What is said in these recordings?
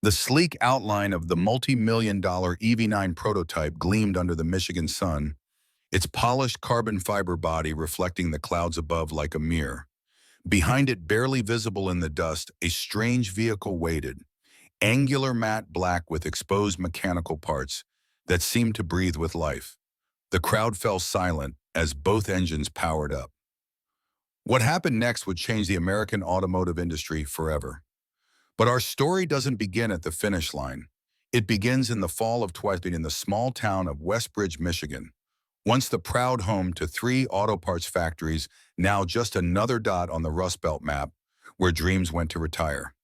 The sleek outline of the multi-million-dollar EV9 prototype gleamed under the Michigan sun, its polished carbon fiber body reflecting the clouds above like a mirror. Behind it, barely visible in the dust, a strange vehicle waited, angular matte black with exposed mechanical parts that seemed to breathe with life. The crowd fell silent as both engines powered up. What happened next would change the American automotive industry forever. But our story doesn't begin at the finish line. It begins in the fall of 20 in the small town of Westbridge, Michigan. Once the proud home to three auto parts factories, now just another dot on the Rust Belt map, where dreams went to retire.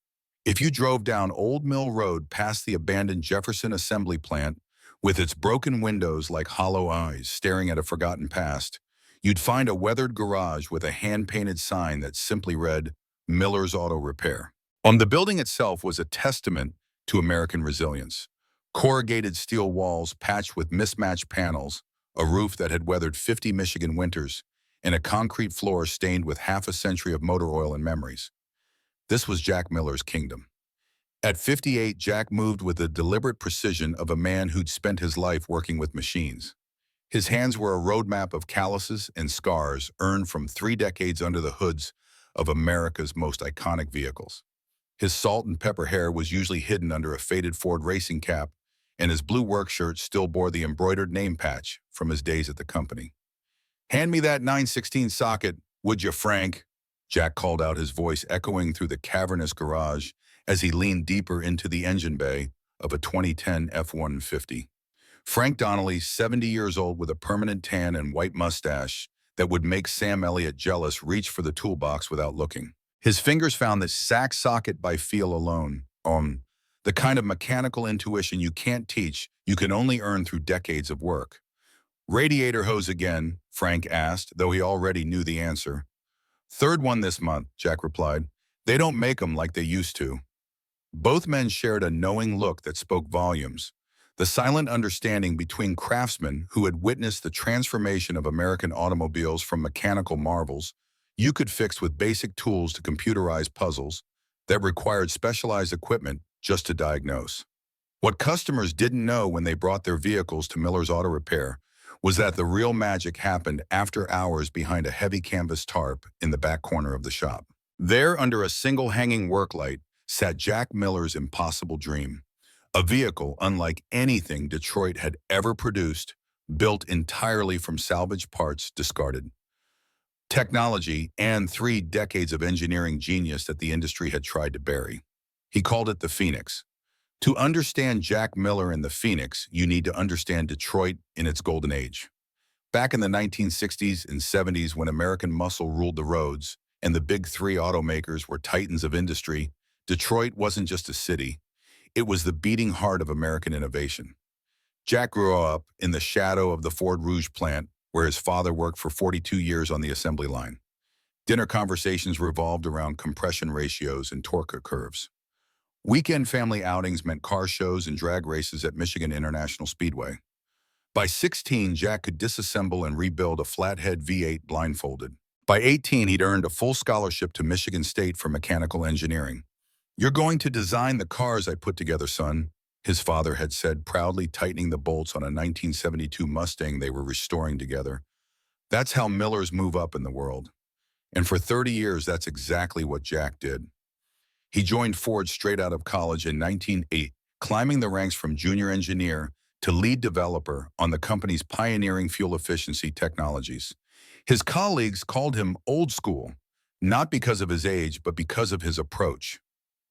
If you drove down Old Mill Road past the abandoned Jefferson Assembly Plant, with its broken windows like hollow eyes staring at a forgotten past, you'd find a weathered garage with a hand-painted sign that simply read, Miller's Auto Repair. On the building itself was a testament to American resilience. Corrugated steel walls patched with mismatched panels, a roof that had weathered 50 Michigan winters, and a concrete floor stained with half a century of motor oil and memories. This was Jack Miller's kingdom. At 58, Jack moved with the deliberate precision of a man who'd spent his life working with machines. His hands were a roadmap of calluses and scars earned from 3 decades under the hoods of America's most iconic vehicles. His salt and pepper hair was usually hidden under a faded Ford racing cap, and his blue work shirt still bore the embroidered name patch from his days at the company. "Hand me that 916 socket, would you, Frank?" Jack called out, his voice echoing through the cavernous garage as he leaned deeper into the engine bay of a 2010 F-150. Frank Donnelly, 70 years old with a permanent tan and white mustache that would make Sam Elliott jealous, reached for the toolbox without looking. His fingers found the sack socket by feel alone. The kind of mechanical intuition you can't teach, you can only earn through decades of work. "Radiator hose again?" Frank asked, though he already knew the answer. "Third one this month," Jack replied. "They don't make them like they used to." Both men shared a knowing look that spoke volumes, the silent understanding between craftsmen who had witnessed the transformation of American automobiles from mechanical marvels you could fix with basic tools to computerized puzzles that required specialized equipment just to diagnose. What customers didn't know when they brought their vehicles to Miller's Auto Repair was that the real magic happened after hours behind a heavy canvas tarp in the back corner of the shop. There, under a single hanging work light, sat Jack Miller's impossible dream, a vehicle unlike anything Detroit had ever produced, built entirely from salvaged parts discarded. Technology and 3 decades of engineering genius that the industry had tried to bury. He called it the Phoenix. To understand Jack Miller and the Phoenix, you need to understand Detroit in its golden age. Back in the 1960s and 70s, when American muscle ruled the roads and the big 3 automakers were titans of industry, Detroit wasn't just a city. It was the beating heart of American innovation. Jack grew up in the shadow of the Ford Rouge plant, where his father worked for 42 years on the assembly line. Dinner conversations revolved around compression ratios and torque curves. Weekend family outings meant car shows and drag races at Michigan International Speedway. By 16, Jack could disassemble and rebuild a flathead V8 blindfolded. By 18, he'd earned a full scholarship to Michigan State for mechanical engineering. "You're going to design the cars I put together, son," his father had said, proudly tightening the bolts on a 1972 Mustang they were restoring together. That's how Millers move up in the world. And for 30 years, that's exactly what Jack did. He joined Ford straight out of college in 1980, climbing the ranks from junior engineer to lead developer on the company's pioneering fuel efficiency technologies. His colleagues called him old school, not because of his age, but because of his approach.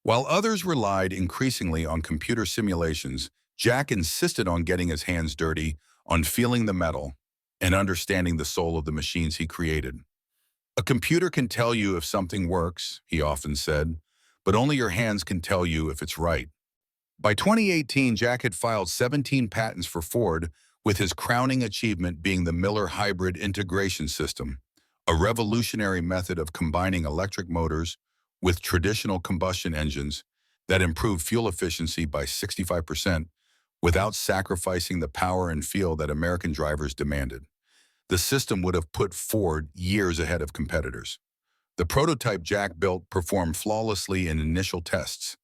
While others relied increasingly on computer simulations, Jack insisted on getting his hands dirty, on feeling the metal, and understanding the soul of the machines he created. "A computer can tell you if something works," he often said, "but only your hands can tell you if it's right." By 2018, Jack had filed 17 patents for Ford, with his crowning achievement being the Miller Hybrid Integration System, a revolutionary method of combining electric motors with traditional combustion engines that improved fuel efficiency by 65% without sacrificing the power and feel that American drivers demanded. The system would have put Ford years ahead of competitors. The prototype Jack built performed flawlessly in initial tests.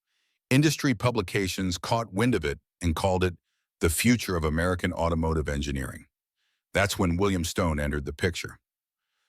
Industry publications caught wind of it and called it the future of American automotive engineering. That's when William Stone entered the picture.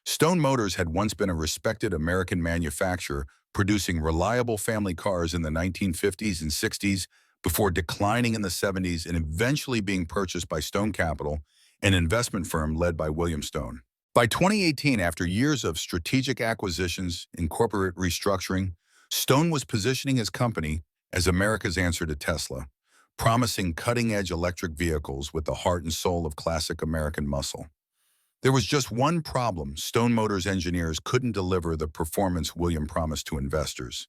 Stone Motors had once been a respected American manufacturer producing reliable family cars in the 1950s and 60s before declining in the 70s and eventually being purchased by Stone Capital, an investment firm led by William Stone. By 2018, after years of strategic acquisitions and corporate restructuring, Stone was positioning his company as America's answer to Tesla, promising cutting-edge electric vehicles with the heart and soul of classic American muscle. There was just one problem: Stone Motors engineers couldn't deliver the performance William promised to investors.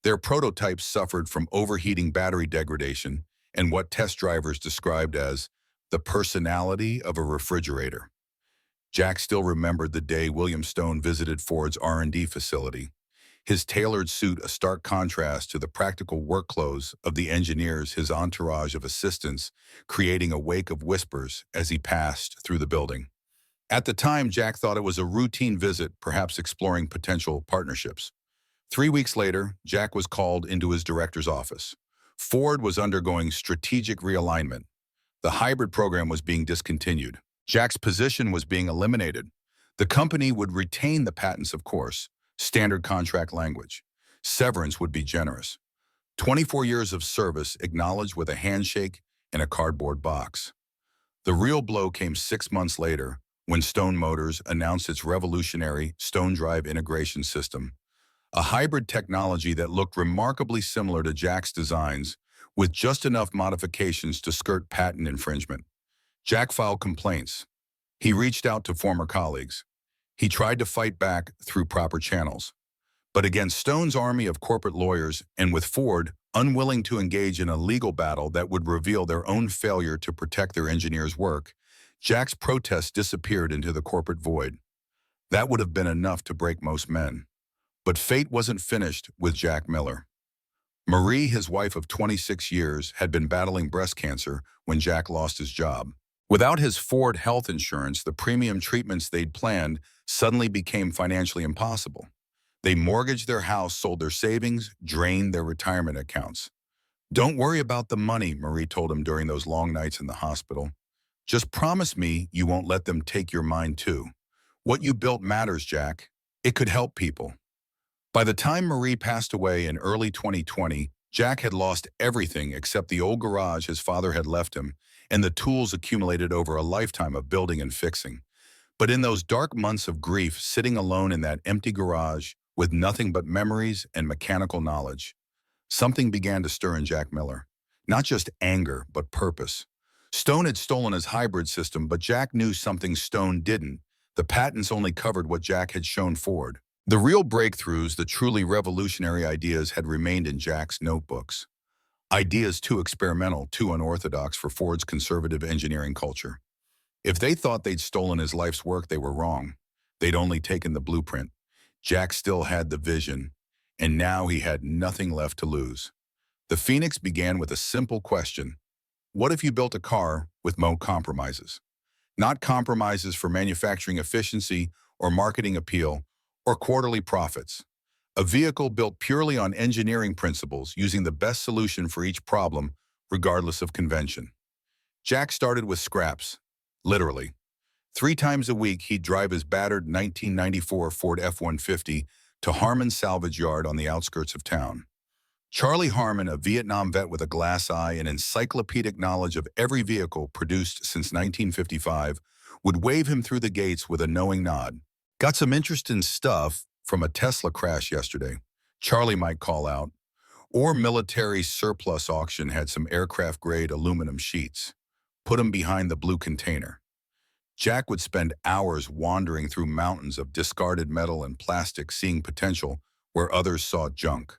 Their prototypes suffered from overheating battery degradation and what test drivers described as the personality of a refrigerator. Jack still remembered the day William Stone visited Ford's R&D facility, his tailored suit a stark contrast to the practical work clothes of the engineers, his entourage of assistants creating a wake of whispers as he passed through the building. At the time, Jack thought it was a routine visit, perhaps exploring potential partnerships. 3 weeks later, Jack was called into his director's office. Ford was undergoing strategic realignment. The hybrid program was being discontinued. Jack's position was being eliminated. The company would retain the patents, of course, standard contract language. Severance would be generous. 24 years of service acknowledged with a handshake and a cardboard box. The real blow came 6 months later when Stone Motors announced its revolutionary Stone Drive integration system, a hybrid technology that looked remarkably similar to Jack's designs, with just enough modifications to skirt patent infringement. Jack filed complaints. He reached out to former colleagues. He tried to fight back through proper channels. But against Stone's army of corporate lawyers and with Ford unwilling to engage in a legal battle that would reveal their own failure to protect their engineers' work, Jack's protest disappeared into the corporate void. That would have been enough to break most men. But fate wasn't finished with Jack Miller. Marie, his wife of 26 years, had been battling breast cancer when Jack lost his job. Without his Ford health insurance, the premium treatments they'd planned suddenly became financially impossible. They mortgaged their house, sold their savings, drained their retirement accounts. "Don't worry about the money," Marie told him during those long nights in the hospital. "Just promise me you won't let them take your mind too. What you built matters, Jack. It could help people." By the time Marie passed away in early 2020, Jack had lost everything except the old garage his father had left him and the tools accumulated over a lifetime of building and fixing. But in those dark months of grief, sitting alone in that empty garage with nothing but memories and mechanical knowledge, something began to stir in Jack Miller. Not just anger, but purpose. Stone had stolen his hybrid system, but Jack knew something Stone didn't. The patents only covered what Jack had shown Ford. The real breakthroughs, the truly revolutionary ideas, had remained in Jack's notebooks. Ideas too experimental, too unorthodox for Ford's conservative engineering culture. If they thought they'd stolen his life's work, they were wrong. They'd only taken the blueprint. Jack still had the vision, and now he had nothing left to lose. The Phoenix began with a simple question: what if you built a car with no compromises? Not compromises for manufacturing efficiency or marketing appeal or quarterly profits. A vehicle built purely on engineering principles, using the best solution for each problem, regardless of convention. Jack started with scraps, literally. 3 times a week, he'd drive his battered 1994 Ford F-150 to Harmon's salvage yard on the outskirts of town. Charlie Harmon, a Vietnam vet with a glass eye and encyclopedic knowledge of every vehicle produced since 1955, would wave him through the gates with a knowing nod. "Got some interesting stuff from a Tesla crash yesterday," Charlie might call out. Or military surplus auction had some aircraft-grade aluminum sheets. Put them behind the blue container. Jack would spend hours wandering through mountains of discarded metal and plastic, seeing potential where others saw junk.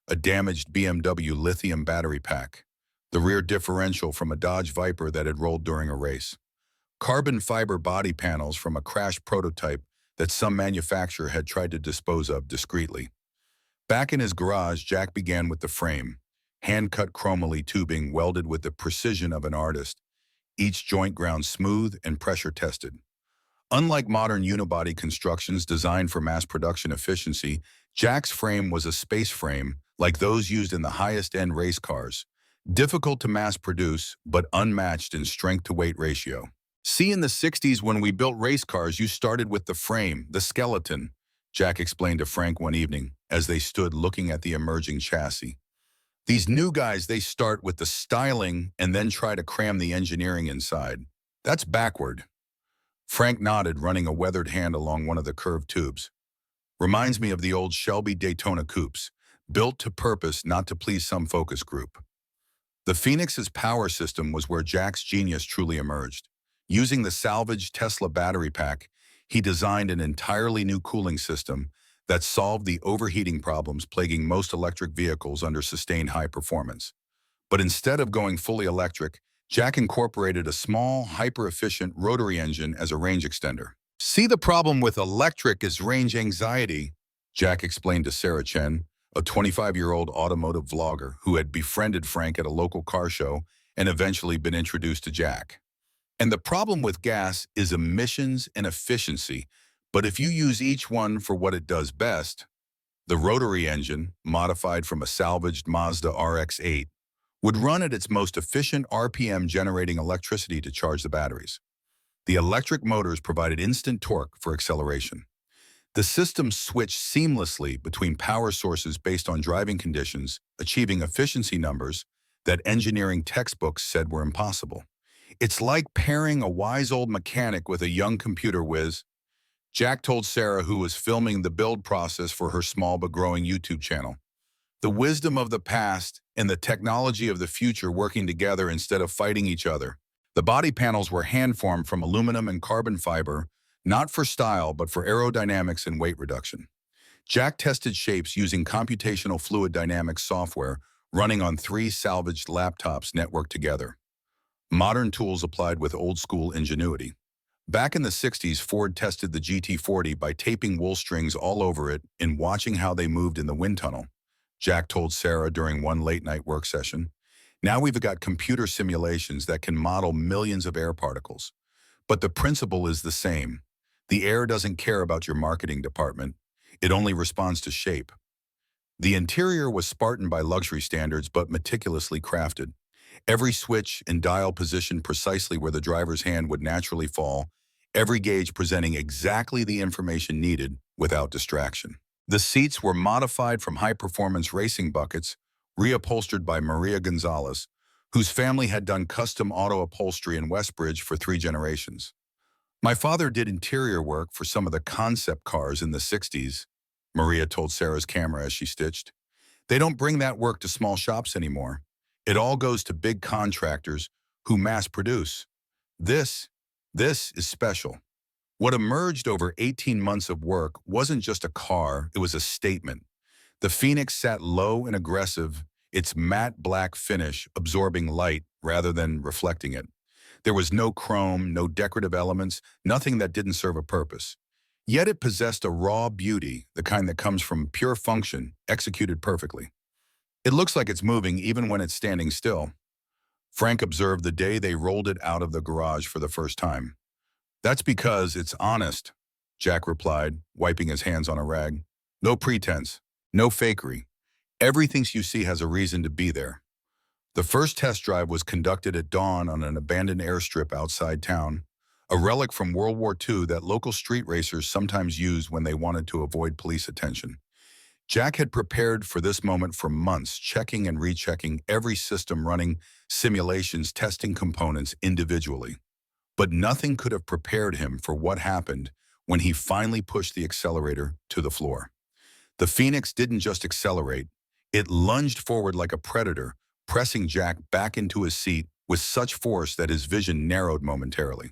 A damaged BMW lithium battery pack, the rear differential from a Dodge Viper that had rolled during a race, carbon fiber body panels from a crashed prototype that some manufacturer had tried to dispose of discreetly. Back in his garage, Jack began with the frame, hand-cut chromoly tubing welded with the precision of an artist, each joint ground smooth and pressure-tested. Unlike modern unibody constructions designed for mass production efficiency, Jack's frame was a space frame, like those used in the highest-end race cars, difficult to mass-produce but unmatched in strength-to-weight ratio. See, in the 60s when we built race cars, you started with the frame, the skeleton, Jack explained to Frank one evening as they stood looking at the emerging chassis. These new guys, they start with the styling and then try to cram the engineering inside. That's backward. Frank nodded, running a weathered hand along one of the curved tubes. Reminds me of the old Shelby Daytona coupes, built to purpose, not to please some focus group. The Phoenix's power system was where Jack's genius truly emerged. Using the salvaged Tesla battery pack, he designed an entirely new cooling system that solved the overheating problems plaguing most electric vehicles under sustained high performance. But instead of going fully electric, Jack incorporated a small, hyper-efficient rotary engine as a range extender. See, the problem with electric is range anxiety, Jack explained to Sarah Chen, a 25-year-old automotive vlogger who had befriended Frank at a local car show and eventually been introduced to Jack. And the problem with gas is emissions and efficiency, but if you use each one for what it does best, the rotary engine, modified from a salvaged Mazda RX-8, would run at its most efficient RPM, generating electricity to charge the batteries. The electric motors provided instant torque for acceleration. The system switched seamlessly between power sources based on driving conditions, achieving efficiency numbers that engineering textbooks said were impossible. It's like pairing a wise old mechanic with a young computer whiz, Jack told Sarah, who was filming the build process for her small but growing YouTube channel. The wisdom of the past and the technology of the future working together instead of fighting each other. The body panels were hand-formed from aluminum and carbon fiber, not for style but for aerodynamics and weight reduction. Jack tested shapes using computational fluid dynamics software running on 3 salvaged laptops networked together. Modern tools applied with old-school ingenuity. Back in the 60s, Ford tested the GT40 by taping wool strings all over it and watching how they moved in the wind tunnel, Jack told Sarah during one late-night work session. Now we've got computer simulations that can model millions of air particles. But the principle is the same. The air doesn't care about your marketing department. It only responds to shape. The interior was Spartan by luxury standards, but meticulously crafted. Every switch and dial positioned precisely where the driver's hand would naturally fall, every gauge presenting exactly the information needed without distraction. The seats were modified from high-performance racing buckets, reupholstered by Maria Gonzalez, whose family had done custom auto upholstery in Westbridge for 3 generations. My father did interior work for some of the concept cars in the 60s, Maria told Sarah's camera as she stitched. They don't bring that work to small shops anymore. It all goes to big contractors who mass produce. This is special. What emerged over 18 months of work wasn't just a car, it was a statement. The Phoenix sat low and aggressive, its matte black finish absorbing light rather than reflecting it. There was no chrome, no decorative elements, nothing that didn't serve a purpose. Yet it possessed a raw beauty, the kind that comes from pure function, executed perfectly. It looks like it's moving even when it's standing still, Frank observed the day they rolled it out of the garage for the first time. That's because it's honest, Jack replied, wiping his hands on a rag. No pretense, no fakery. Everything you see has a reason to be there. The first test drive was conducted at dawn on an abandoned airstrip outside town, a relic from World War II that local street racers sometimes used when they wanted to avoid police attention. Jack had prepared for this moment for months, checking and rechecking every system, running simulations, testing components individually. But nothing could have prepared him for what happened when he finally pushed the accelerator to the floor. The Phoenix didn't just accelerate, it lunged forward like a predator, pressing Jack back into his seat with such force that his vision narrowed momentarily.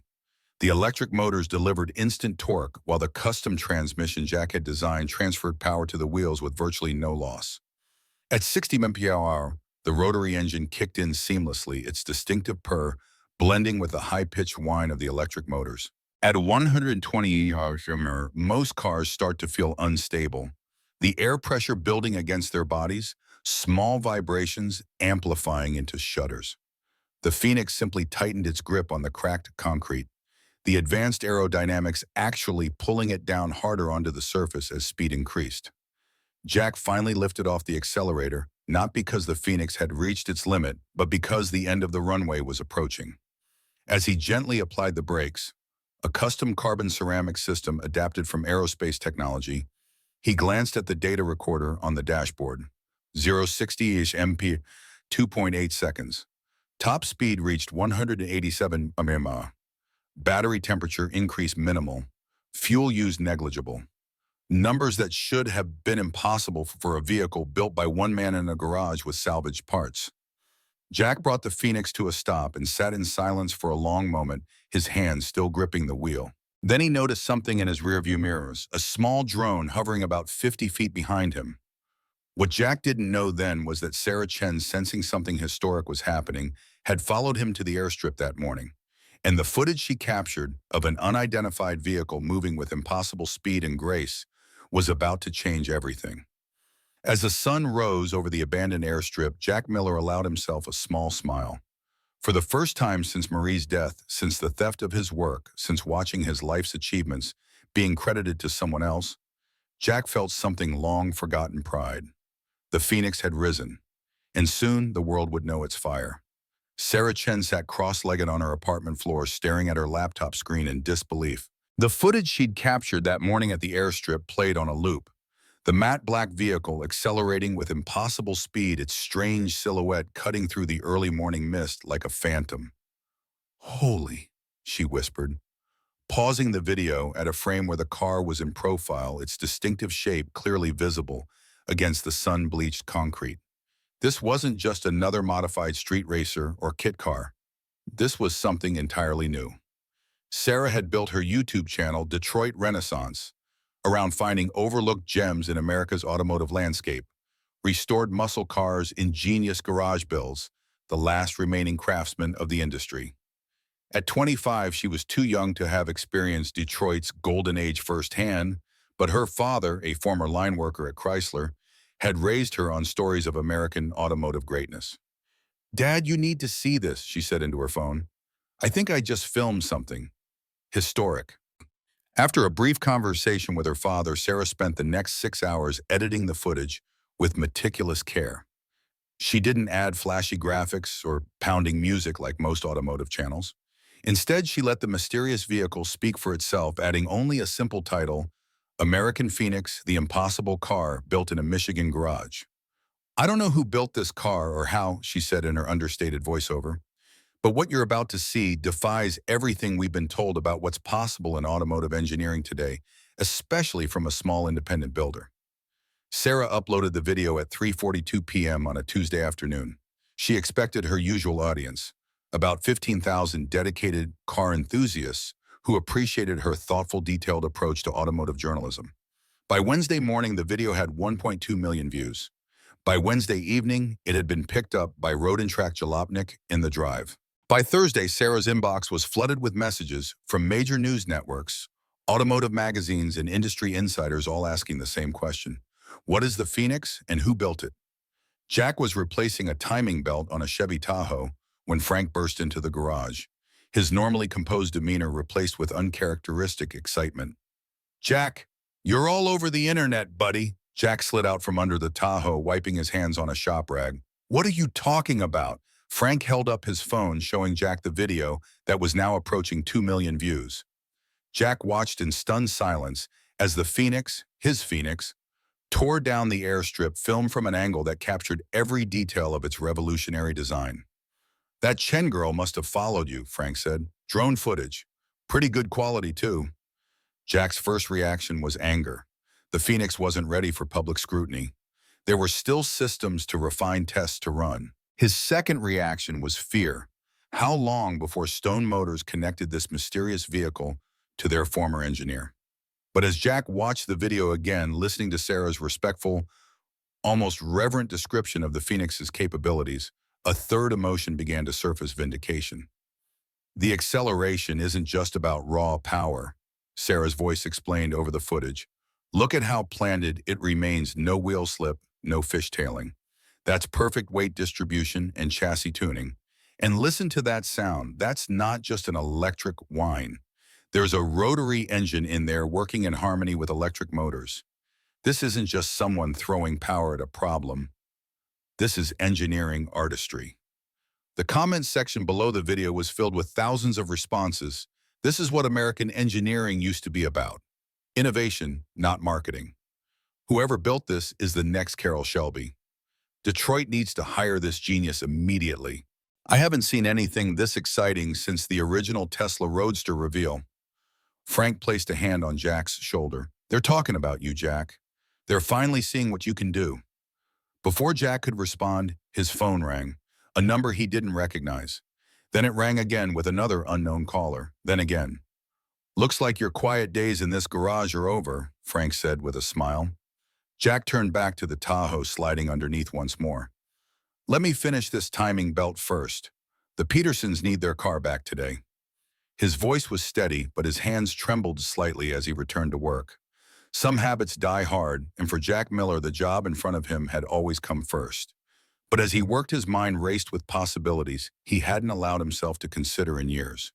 The electric motors delivered instant torque, while the custom transmission Jack had designed transferred power to the wheels with virtually no loss. At 60 mph, the rotary engine kicked in seamlessly, its distinctive purr blending with the high-pitched whine of the electric motors. At 120 mph, most cars start to feel unstable. The air pressure building against their bodies, small vibrations amplifying into shudders. The Phoenix simply tightened its grip on the cracked concrete, the advanced aerodynamics actually pulling it down harder onto the surface as speed increased. Jack finally lifted off the accelerator, not because the Phoenix had reached its limit, but because the end of the runway was approaching. As he gently applied the brakes, a custom carbon ceramic system adapted from aerospace technology, he glanced at the data recorder on the dashboard. 0-60-ish MP, 2.8 seconds. Top speed reached 187 mph. Battery temperature increased minimal. Fuel used negligible. Numbers that should have been impossible for a vehicle built by one man in a garage with salvaged parts. Jack brought the Phoenix to a stop and sat in silence for a long moment, his hands still gripping the wheel. Then he noticed something in his rearview mirrors, a small drone hovering about 50 feet behind him. What Jack didn't know then was that Sarah Chen, sensing something historic was happening, had followed him to the airstrip that morning. And the footage she captured of an unidentified vehicle moving with impossible speed and grace was about to change everything. As the sun rose over the abandoned airstrip, Jack Miller allowed himself a small smile. For the first time since Marie's death, since the theft of his work, since watching his life's achievements being credited to someone else, Jack felt something long-forgotten pride. The Phoenix had risen, and soon the world would know its fire. Sarah Chen sat cross-legged on her apartment floor, staring at her laptop screen in disbelief. The footage she'd captured that morning at the airstrip played on a loop. The matte black vehicle accelerating with impossible speed, its strange silhouette cutting through the early morning mist like a phantom. "Holy," she whispered, pausing the video at a frame where the car was in profile, its distinctive shape clearly visible against the sun-bleached concrete. This wasn't just another modified street racer or kit car. This was something entirely new. Sarah had built her YouTube channel, Detroit Renaissance, around finding overlooked gems in America's automotive landscape, restored muscle cars, ingenious garage builds, the last remaining craftsman of the industry. At 25, she was too young to have experienced Detroit's golden age firsthand, but her father, a former line worker at Chrysler, had raised her on stories of American automotive greatness. "Dad, you need to see this," she said into her phone. "I think I just filmed something historic." After a brief conversation with her father, Sarah spent the next 6 hours editing the footage with meticulous care. She didn't add flashy graphics or pounding music like most automotive channels. Instead, she let the mysterious vehicle speak for itself, adding only a simple title, "American Phoenix, the Impossible Car Built in a Michigan Garage." "I don't know who built this car or how," she said in her understated voiceover. "But what you're about to see defies everything we've been told about what's possible in automotive engineering today, especially from a small independent builder." Sarah uploaded the video at 3:42 p.m. on a Tuesday afternoon. She expected her usual audience, about 15,000 dedicated car enthusiasts who appreciated her thoughtful, detailed approach to automotive journalism. By Wednesday morning, the video had 1.2 million views. By Wednesday evening, it had been picked up by Road and Track Jalopnik in the Drive. By Thursday, Sarah's inbox was flooded with messages from major news networks, automotive magazines, and industry insiders, all asking the same question: what is the Phoenix and who built it? Jack was replacing a timing belt on a Chevy Tahoe when Frank burst into the garage, his normally composed demeanor replaced with uncharacteristic excitement. "Jack, you're all over the internet, buddy." Jack slid out from under the Tahoe, wiping his hands on a shop rag. "What are you talking about?" Frank held up his phone, showing Jack the video that was now approaching 2 million views. Jack watched in stunned silence as the Phoenix, his Phoenix, tore down the airstrip, filmed from an angle that captured every detail of its revolutionary design. "That Chen girl must have followed you," Frank said. "Drone footage. Pretty good quality, too." Jack's first reaction was anger. The Phoenix wasn't ready for public scrutiny. There were still systems to refine, tests to run. His second reaction was fear. How long before Stone Motors connected this mysterious vehicle to their former engineer? But as Jack watched the video again, listening to Sarah's respectful, almost reverent description of the Phoenix's capabilities, a third emotion began to surface: vindication. "The acceleration isn't just about raw power," Sarah's voice explained over the footage. "Look at how planted it remains, no wheel slip, no fishtailing. That's perfect weight distribution and chassis tuning. And listen to that sound. That's not just an electric whine. There's a rotary engine in there working in harmony with electric motors. This isn't just someone throwing power at a problem. This is engineering artistry. The comments section below the video was filled with thousands of responses. This is what American engineering used to be about. Innovation, not marketing. Whoever built this is the next Carroll Shelby. Detroit needs to hire this genius immediately. I haven't seen anything this exciting since the original Tesla Roadster reveal. Frank placed a hand on Jack's shoulder. They're talking about you, Jack. They're finally seeing what you can do. Before Jack could respond, his phone rang, a number he didn't recognize. Then it rang again with another unknown caller, then again. Looks like your quiet days in this garage are over, Frank said with a smile. Jack turned back to the Tahoe sliding underneath once more. Let me finish this timing belt first. The Petersons need their car back today. His voice was steady, but his hands trembled slightly as he returned to work. Some habits die hard, and for Jack Miller, the job in front of him had always come first. But as he worked, his mind raced with possibilities he hadn't allowed himself to consider in years.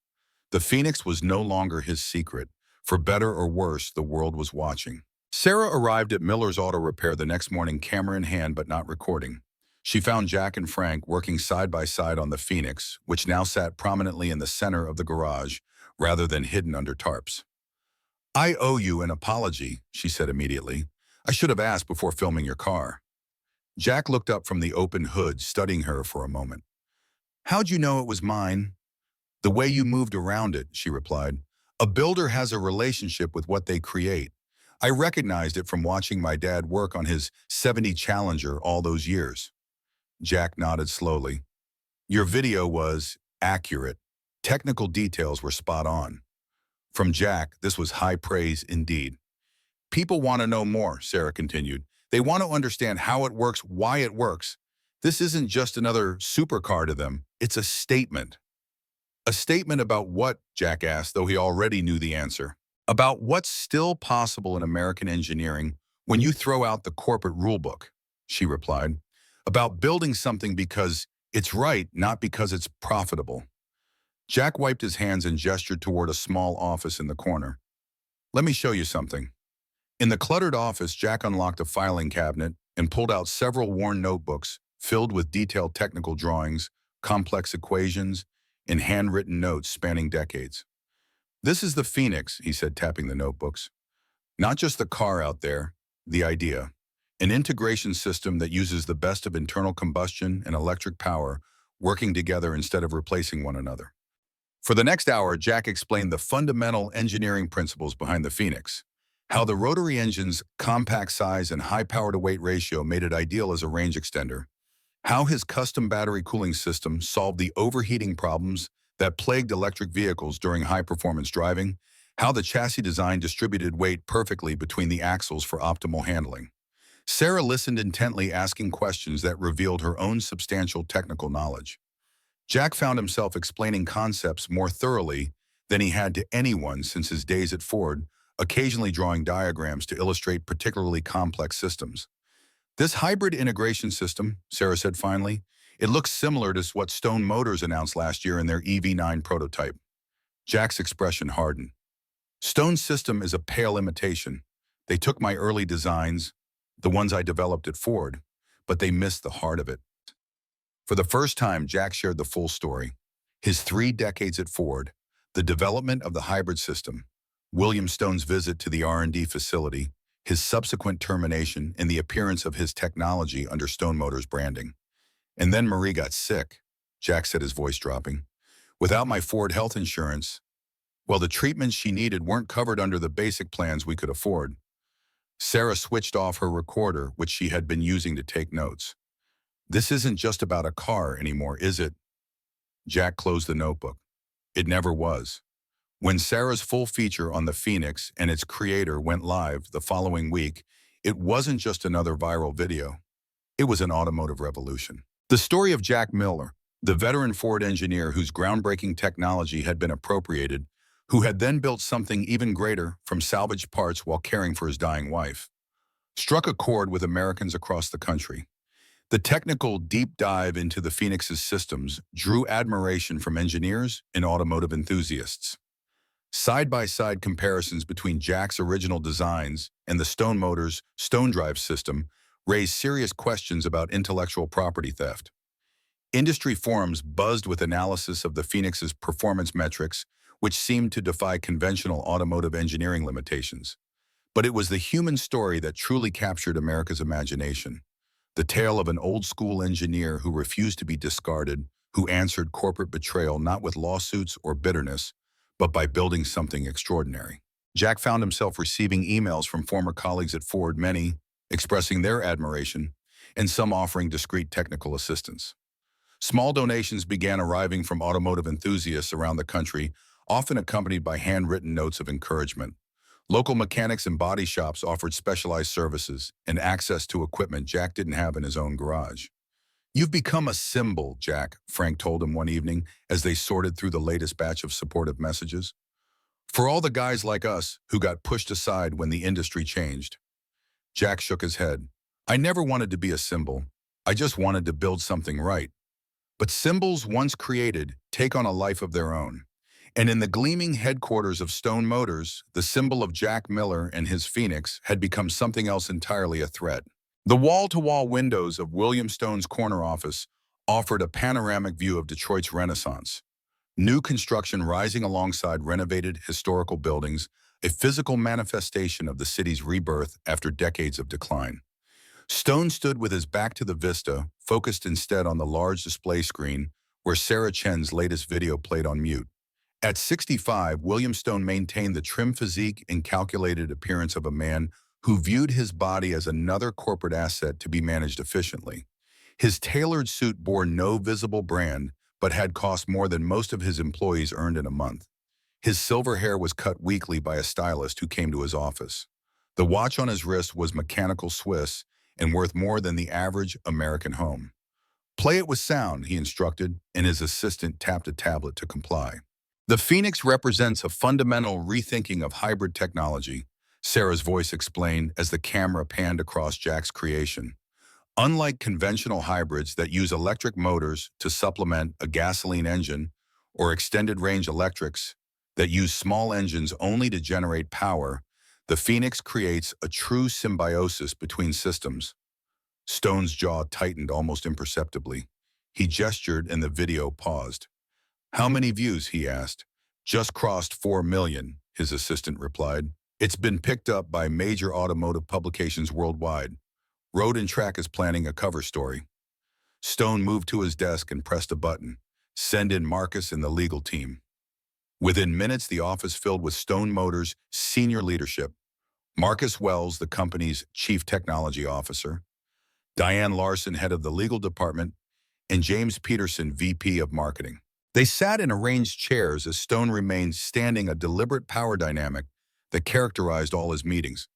The Phoenix was no longer his secret. For better or worse, the world was watching. Sarah arrived at Miller's Auto Repair the next morning, camera in hand but not recording. She found Jack and Frank working side by side on the Phoenix, which now sat prominently in the center of the garage, rather than hidden under tarps. I owe you an apology, she said immediately. I should have asked before filming your car. Jack looked up from the open hood, studying her for a moment. How'd you know it was mine? The way you moved around it, she replied. A builder has a relationship with what they create. I recognized it from watching my dad work on his '70 Challenger all those years. Jack nodded slowly. Your video was accurate. Technical details were spot on. From Jack, this was high praise indeed. People want to know more, Sarah continued. They want to understand how it works, why it works. This isn't just another supercar to them. It's a statement. A statement about what, Jack asked, though he already knew the answer. About what's still possible in American engineering when you throw out the corporate rulebook, she replied. About building something because it's right, not because it's profitable. Jack wiped his hands and gestured toward a small office in the corner. Let me show you something. In the cluttered office, Jack unlocked a filing cabinet and pulled out several worn notebooks filled with detailed technical drawings, complex equations, and handwritten notes spanning decades. This is the Phoenix, he said, tapping the notebooks. Not just the car out there, the idea. An integration system that uses the best of internal combustion and electric power working together instead of replacing one another. For the next hour, Jack explained the fundamental engineering principles behind the Phoenix, how the rotary engine's compact size and high power-to-weight ratio made it ideal as a range extender, how his custom battery cooling system solved the overheating problems that plagued electric vehicles during high-performance driving, how the chassis design distributed weight perfectly between the axles for optimal handling. Sarah listened intently, asking questions that revealed her own substantial technical knowledge. Jack found himself explaining concepts more thoroughly than he had to anyone since his days at Ford, occasionally drawing diagrams to illustrate particularly complex systems. This hybrid integration system, Sarah said finally, it looks similar to what Stone Motors announced last year in their EV9 prototype. Jack's expression hardened. Stone's system is a pale imitation. They took my early designs, the ones I developed at Ford, but they missed the heart of it. For the first time, Jack shared the full story. His 3 decades at Ford, the development of the hybrid system, William Stone's visit to the R&D facility, his subsequent termination, and the appearance of his technology under Stone Motors branding. And then Marie got sick, Jack said, his voice dropping. Without my Ford health insurance, well, the treatments she needed weren't covered under the basic plans we could afford. Sarah switched off her recorder, which she had been using to take notes. This isn't just about a car anymore, is it? Jack closed the notebook. It never was. When Sarah's full feature on the Phoenix and its creator went live the following week, it wasn't just another viral video. It was an automotive revolution. The story of Jack Miller, the veteran Ford engineer whose groundbreaking technology had been appropriated, who had then built something even greater from salvaged parts while caring for his dying wife, struck a chord with Americans across the country. The technical deep dive into the Phoenix's systems drew admiration from engineers and automotive enthusiasts. Side-by-side comparisons between Jack's original designs and the Stone Motors Stone Drive system raised serious questions about intellectual property theft. Industry forums buzzed with analysis of the Phoenix's performance metrics, which seemed to defy conventional automotive engineering limitations. But it was the human story that truly captured America's imagination. The tale of an old-school engineer who refused to be discarded, who answered corporate betrayal not with lawsuits or bitterness, but by building something extraordinary. Jack found himself receiving emails from former colleagues at Ford, many expressing their admiration, and some offering discreet technical assistance. Small donations began arriving from automotive enthusiasts around the country, often accompanied by handwritten notes of encouragement. Local mechanics and body shops offered specialized services and access to equipment Jack didn't have in his own garage. "You've become a symbol, Jack," Frank told him one evening as they sorted through the latest batch of supportive messages. "For all the guys like us who got pushed aside when the industry changed." Jack shook his head. "I never wanted to be a symbol. I just wanted to build something right. But symbols once created take on a life of their own. And in the gleaming headquarters of Stone Motors, the symbol of Jack Miller and his Phoenix had become something else entirely, a threat. The wall-to-wall windows of William Stone's corner office offered a panoramic view of Detroit's Renaissance. New construction rising alongside renovated historical buildings, a physical manifestation of the city's rebirth after decades of decline. Stone stood with his back to the vista, focused instead on the large display screen where Sarah Chen's latest video played on mute. At 65, William Stone maintained the trim physique and calculated appearance of a man who viewed his body as another corporate asset to be managed efficiently. His tailored suit bore no visible brand, but had cost more than most of his employees earned in a month. His silver hair was cut weekly by a stylist who came to his office. The watch on his wrist was mechanical Swiss and worth more than the average American home. "Play it with sound," he instructed, and his assistant tapped a tablet to comply. "The Phoenix represents a fundamental rethinking of hybrid technology," Sarah's voice explained as the camera panned across Jack's creation. "Unlike conventional hybrids that use electric motors to supplement a gasoline engine or extended-range electrics that use small engines only to generate power, the Phoenix creates a true symbiosis between systems." Stone's jaw tightened almost imperceptibly. He gestured and the video paused. "How many views?" he asked. "Just crossed 4 million, his assistant replied. "It's been picked up by major automotive publications worldwide. Road and Track is planning a cover story." Stone moved to his desk and pressed a button. "Send in Marcus and the legal team." Within minutes, the office filled with Stone Motors' senior leadership. Marcus Wells, the company's chief technology officer, Diane Larson, head of the legal department, and James Peterson, VP of marketing. They sat in arranged chairs as Stone remained standing, a deliberate power dynamic that characterized all his meetings.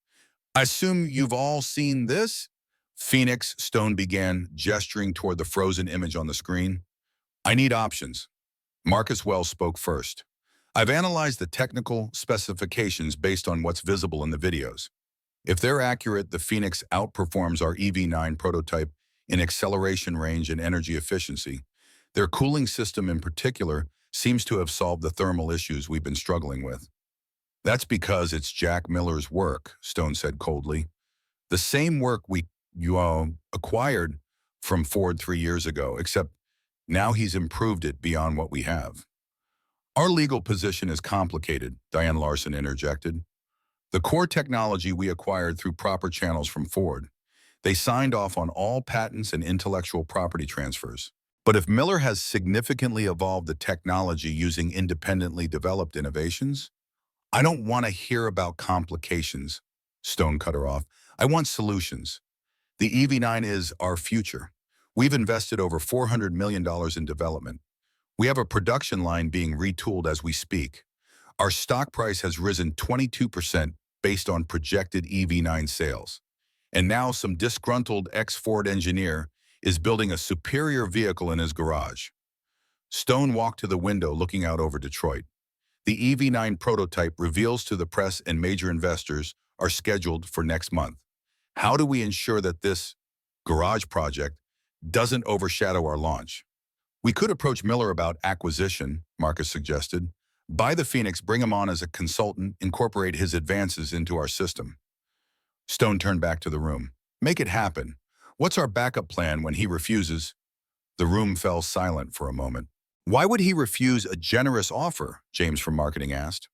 "I assume you've all seen this?" "Phoenix," Stone began, gesturing toward the frozen image on the screen. "I need options." Marcus Wells spoke first. "I've analyzed the technical specifications based on what's visible in the videos. If they're accurate, the Phoenix outperforms our EV9 prototype in acceleration range and energy efficiency. Their cooling system in particular seems to have solved the thermal issues we've been struggling with." "That's because it's Jack Miller's work," Stone said coldly. "The same work you acquired from Ford 3 years ago, except now he's improved it beyond what we have." "Our legal position is complicated," Diane Larson interjected. "The core technology we acquired through proper channels from Ford. They signed off on all patents and intellectual property transfers. But if Miller has significantly evolved the technology using independently developed innovations, I don't want to hear about complications," Stone cut her off. "I want solutions. The EV9 is our future. We've invested over $400 million in development. We have a production line being retooled as we speak. Our stock price has risen 22% based on projected EV9 sales. And now some disgruntled ex-Ford engineer is building a superior vehicle in his garage." Stone walked to the window looking out over Detroit. The EV9 prototype reveals to the press and major investors are scheduled for next month. "How do we ensure that this garage project doesn't overshadow our launch?" "We could approach Miller about acquisition," Marcus suggested. Buy the Phoenix, bring him on as a consultant, incorporate his advances into our system. Stone turned back to the room. Make it happen. What's our backup plan when he refuses? The room fell silent for a moment. Why would he refuse a generous offer? James from marketing asked.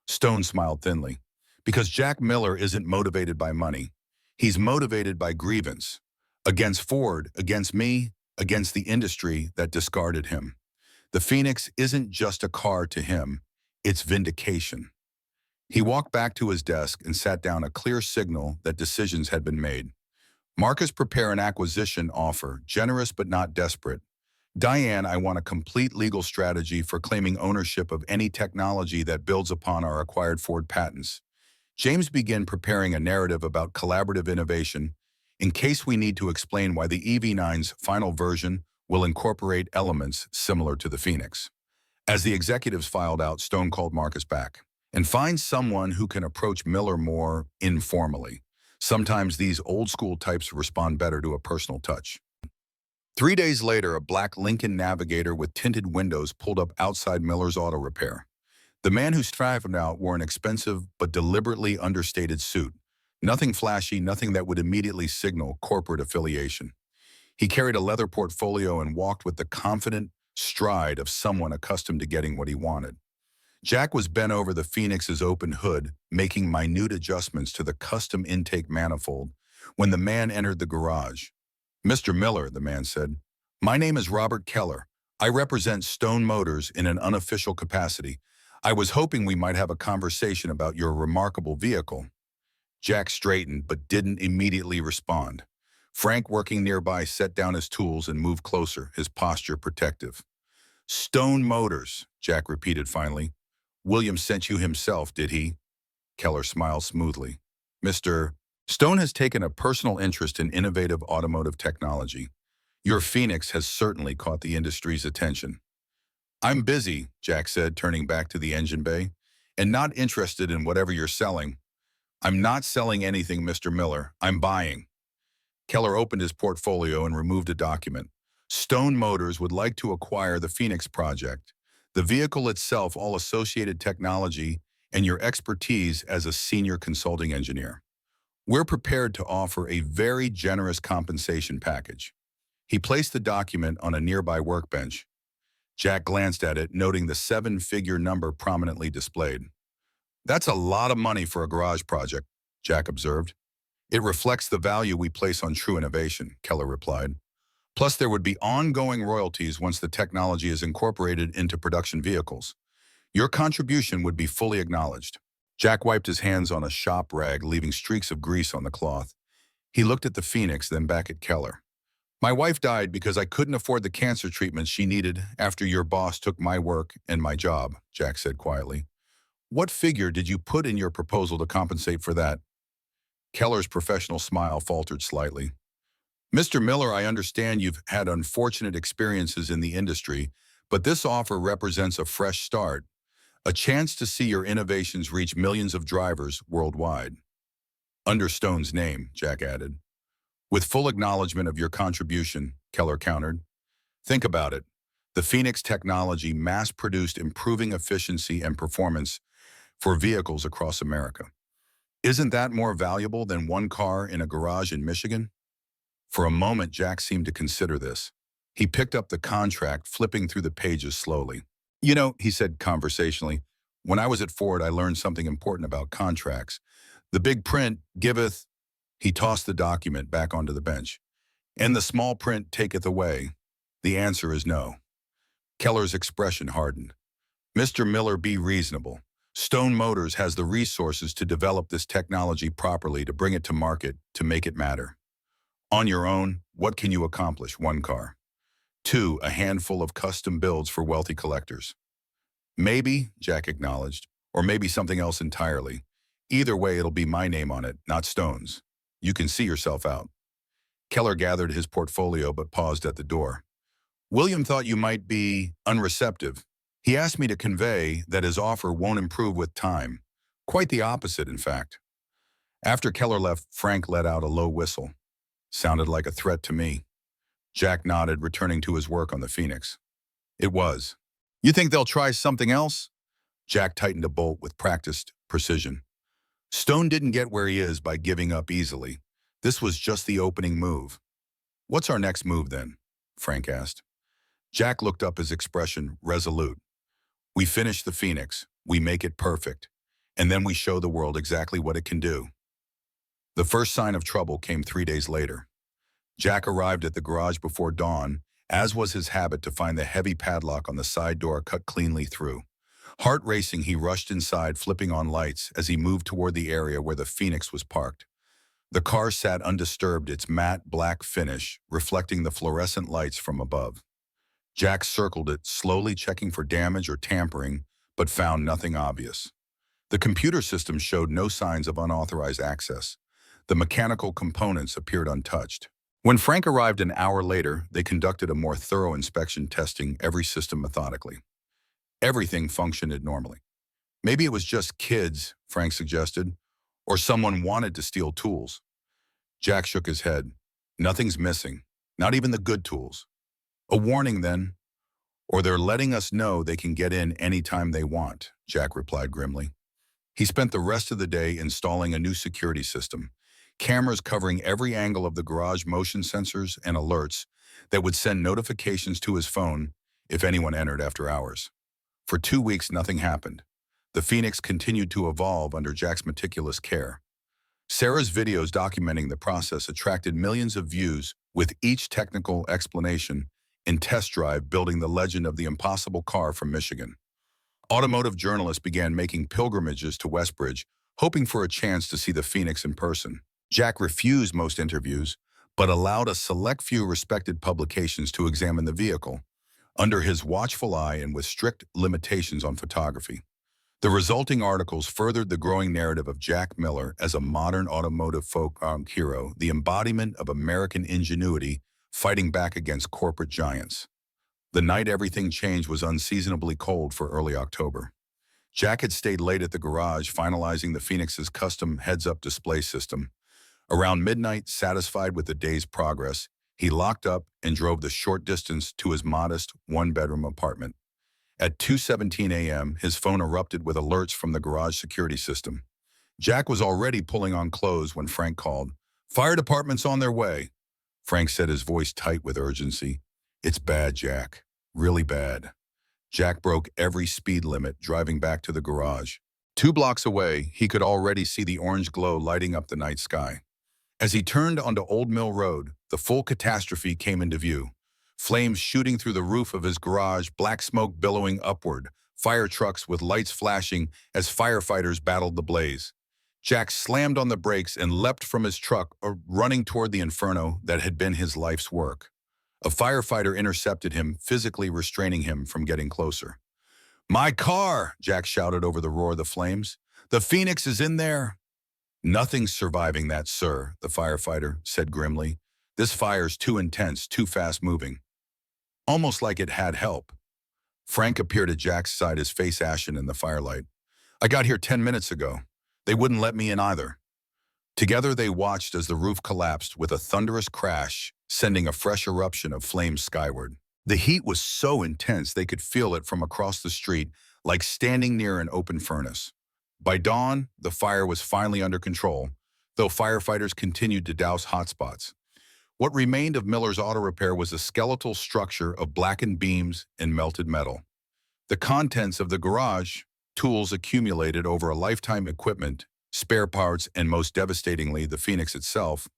Stone smiled thinly. Because Jack Miller isn't motivated by money. He's motivated by grievance. Against Ford, against me, against the industry that discarded him. The Phoenix isn't just a car to him, it's vindication. He walked back to his desk and sat down, a clear signal that decisions had been made. Marcus, prepare an acquisition offer, generous but not desperate. Diane, I want a complete legal strategy for claiming ownership of any technology that builds upon our acquired Ford patents. James began preparing a narrative about collaborative innovation in case we need to explain why the EV9's final version will incorporate elements similar to the Phoenix. As the executives filed out, Stone called Marcus back. And find someone who can approach Miller more informally. Sometimes these old-school types respond better to a personal touch. 3 days later, a black Lincoln Navigator with tinted windows pulled up outside Miller's auto repair. The man who strived out wore an expensive but deliberately understated suit. Nothing flashy, nothing that would immediately signal corporate affiliation. He carried a leather portfolio and walked with the confident stride of someone accustomed to getting what he wanted. Jack was bent over the Phoenix's open hood, making minute adjustments to the custom intake manifold when the man entered the garage. Mr. Miller, the man said, my name is Robert Keller. I represent Stone Motors in an unofficial capacity. I was hoping we might have a conversation about your remarkable vehicle. Jack straightened but didn't immediately respond. Frank, working nearby, set down his tools and moved closer, his posture protective. Stone Motors, Jack repeated finally. William sent you himself, did he? Keller smiled smoothly. Mr. Stone has taken a personal interest in innovative automotive technology. Your Phoenix has certainly caught the industry's attention. I'm busy, Jack said, turning back to the engine bay, and not interested in whatever you're selling. I'm not selling anything, Mr. Miller. I'm buying. Keller opened his portfolio and removed a document. Stone Motors would like to acquire the Phoenix project. The vehicle itself, all associated technology, and your expertise as a senior consulting engineer. We're prepared to offer a very generous compensation package. He placed the document on a nearby workbench. Jack glanced at it, noting the 7-figure number prominently displayed. That's a lot of money for a garage project, Jack observed. It reflects the value we place on true innovation, Keller replied. Plus, there would be ongoing royalties once the technology is incorporated into production vehicles. Your contribution would be fully acknowledged. Jack wiped his hands on a shop rag, leaving streaks of grease on the cloth. He looked at the Phoenix, then back at Keller. My wife died because I couldn't afford the cancer treatment she needed after your boss took my work and my job, Jack said quietly. What figure did you put in your proposal to compensate for that? Keller's professional smile faltered slightly. Mr. Miller, I understand you've had unfortunate experiences in the industry, but this offer represents a fresh start, a chance to see your innovations reach millions of drivers worldwide. Under Stone's name, Jack added. With full acknowledgement of your contribution, Keller countered. Think about it. The Phoenix technology mass-produced improving efficiency and performance for vehicles across America. Isn't that more valuable than one car in a garage in Michigan? For a moment, Jack seemed to consider this. He picked up the contract, flipping through the pages slowly. You know, he said conversationally, when I was at Ford, I learned something important about contracts. The big print giveth, he tossed the document back onto the bench, and the small print taketh away. The answer is no. Keller's expression hardened. Mr. Miller, be reasonable. Stone Motors has the resources to develop this technology properly, to bring it to market, to make it matter. On your own, what can you accomplish? 1 car. 2, a handful of custom builds for wealthy collectors. Maybe, Jack acknowledged, or maybe something else entirely. Either way, it'll be my name on it, not Stone's. You can see yourself out. Keller gathered his portfolio but paused at the door. William thought you might be unreceptive. He asked me to convey that his offer won't improve with time. Quite the opposite, in fact. After Keller left, Frank let out a low whistle. Sounded like a threat to me. Jack nodded, returning to his work on the Phoenix. It was. You think they'll try something else? Jack tightened a bolt with practiced precision. Stone didn't get where he is by giving up easily. This was just the opening move. "What's our next move then?" Frank asked. Jack looked up, his expression resolute. "We finish the Phoenix, we make it perfect, and then we show the world exactly what it can do." The first sign of trouble came 3 days later. Jack arrived at the garage before dawn, as was his habit, to find the heavy padlock on the side door cut cleanly through. Heart racing, he rushed inside, flipping on lights as he moved toward the area where the Phoenix was parked. The car sat undisturbed, its matte black finish reflecting the fluorescent lights from above. Jack circled it, slowly checking for damage or tampering, but found nothing obvious. The computer system showed no signs of unauthorized access. The mechanical components appeared untouched. When Frank arrived an hour later, they conducted a more thorough inspection, testing every system methodically. Everything functioned normally. "Maybe it was just kids," Frank suggested, "or someone wanted to steal tools." Jack shook his head. "Nothing's missing, not even the good tools." "A warning then, or they're letting us know they can get in anytime they want," Jack replied grimly. He spent the rest of the day installing a new security system, cameras covering every angle of the garage, motion sensors and alerts that would send notifications to his phone if anyone entered after hours. For 2 weeks, nothing happened. The Phoenix continued to evolve under Jack's meticulous care. Sarah's videos documenting the process attracted millions of views, with each technical explanation and test drive building the legend of the impossible car from Michigan. Automotive journalists began making pilgrimages to Westbridge, hoping for a chance to see the Phoenix in person. Jack refused most interviews, but allowed a select few respected publications to examine the vehicle, under his watchful eye and with strict limitations on photography. The resulting articles furthered the growing narrative of Jack Miller as a modern automotive folk hero, the embodiment of American ingenuity fighting back against corporate giants. The night everything changed was unseasonably cold for early October. Jack had stayed late at the garage, finalizing the Phoenix's custom heads-up display system. Around midnight, satisfied with the day's progress, he locked up and drove the short distance to his modest one-bedroom apartment. At 2:17 a.m., his phone erupted with alerts from the garage security system. Jack was already pulling on clothes when Frank called. "Fire department's on their way." Frank said, his voice tight with urgency. "It's bad, Jack. Really bad." Jack broke every speed limit, driving back to the garage. 2 blocks away, he could already see the orange glow lighting up the night sky. As he turned onto Old Mill Road, the full catastrophe came into view. Flames shooting through the roof of his garage, black smoke billowing upward, fire trucks with lights flashing as firefighters battled the blaze. Jack slammed on the brakes and leapt from his truck, running toward the inferno that had been his life's work. A firefighter intercepted him, physically restraining him from getting closer. "My car!" Jack shouted over the roar of the flames. "The Phoenix is in there." "Nothing's surviving that, sir," the firefighter said grimly. "This fire's too intense, too fast-moving." Almost like it had help. Frank appeared at Jack's side, his face ashen in the firelight. "I got here 10 minutes ago. They wouldn't let me in either." Together they watched as the roof collapsed with a thunderous crash, sending a fresh eruption of flames skyward. The heat was so intense they could feel it from across the street, like standing near an open furnace. By dawn, the fire was finally under control, though firefighters continued to douse hotspots. What remained of Miller's Auto Repair was a skeletal structure of blackened beams and melted metal. The contents of the garage, tools accumulated over a lifetime, equipment, spare parts, and most devastatingly, the Phoenix itself,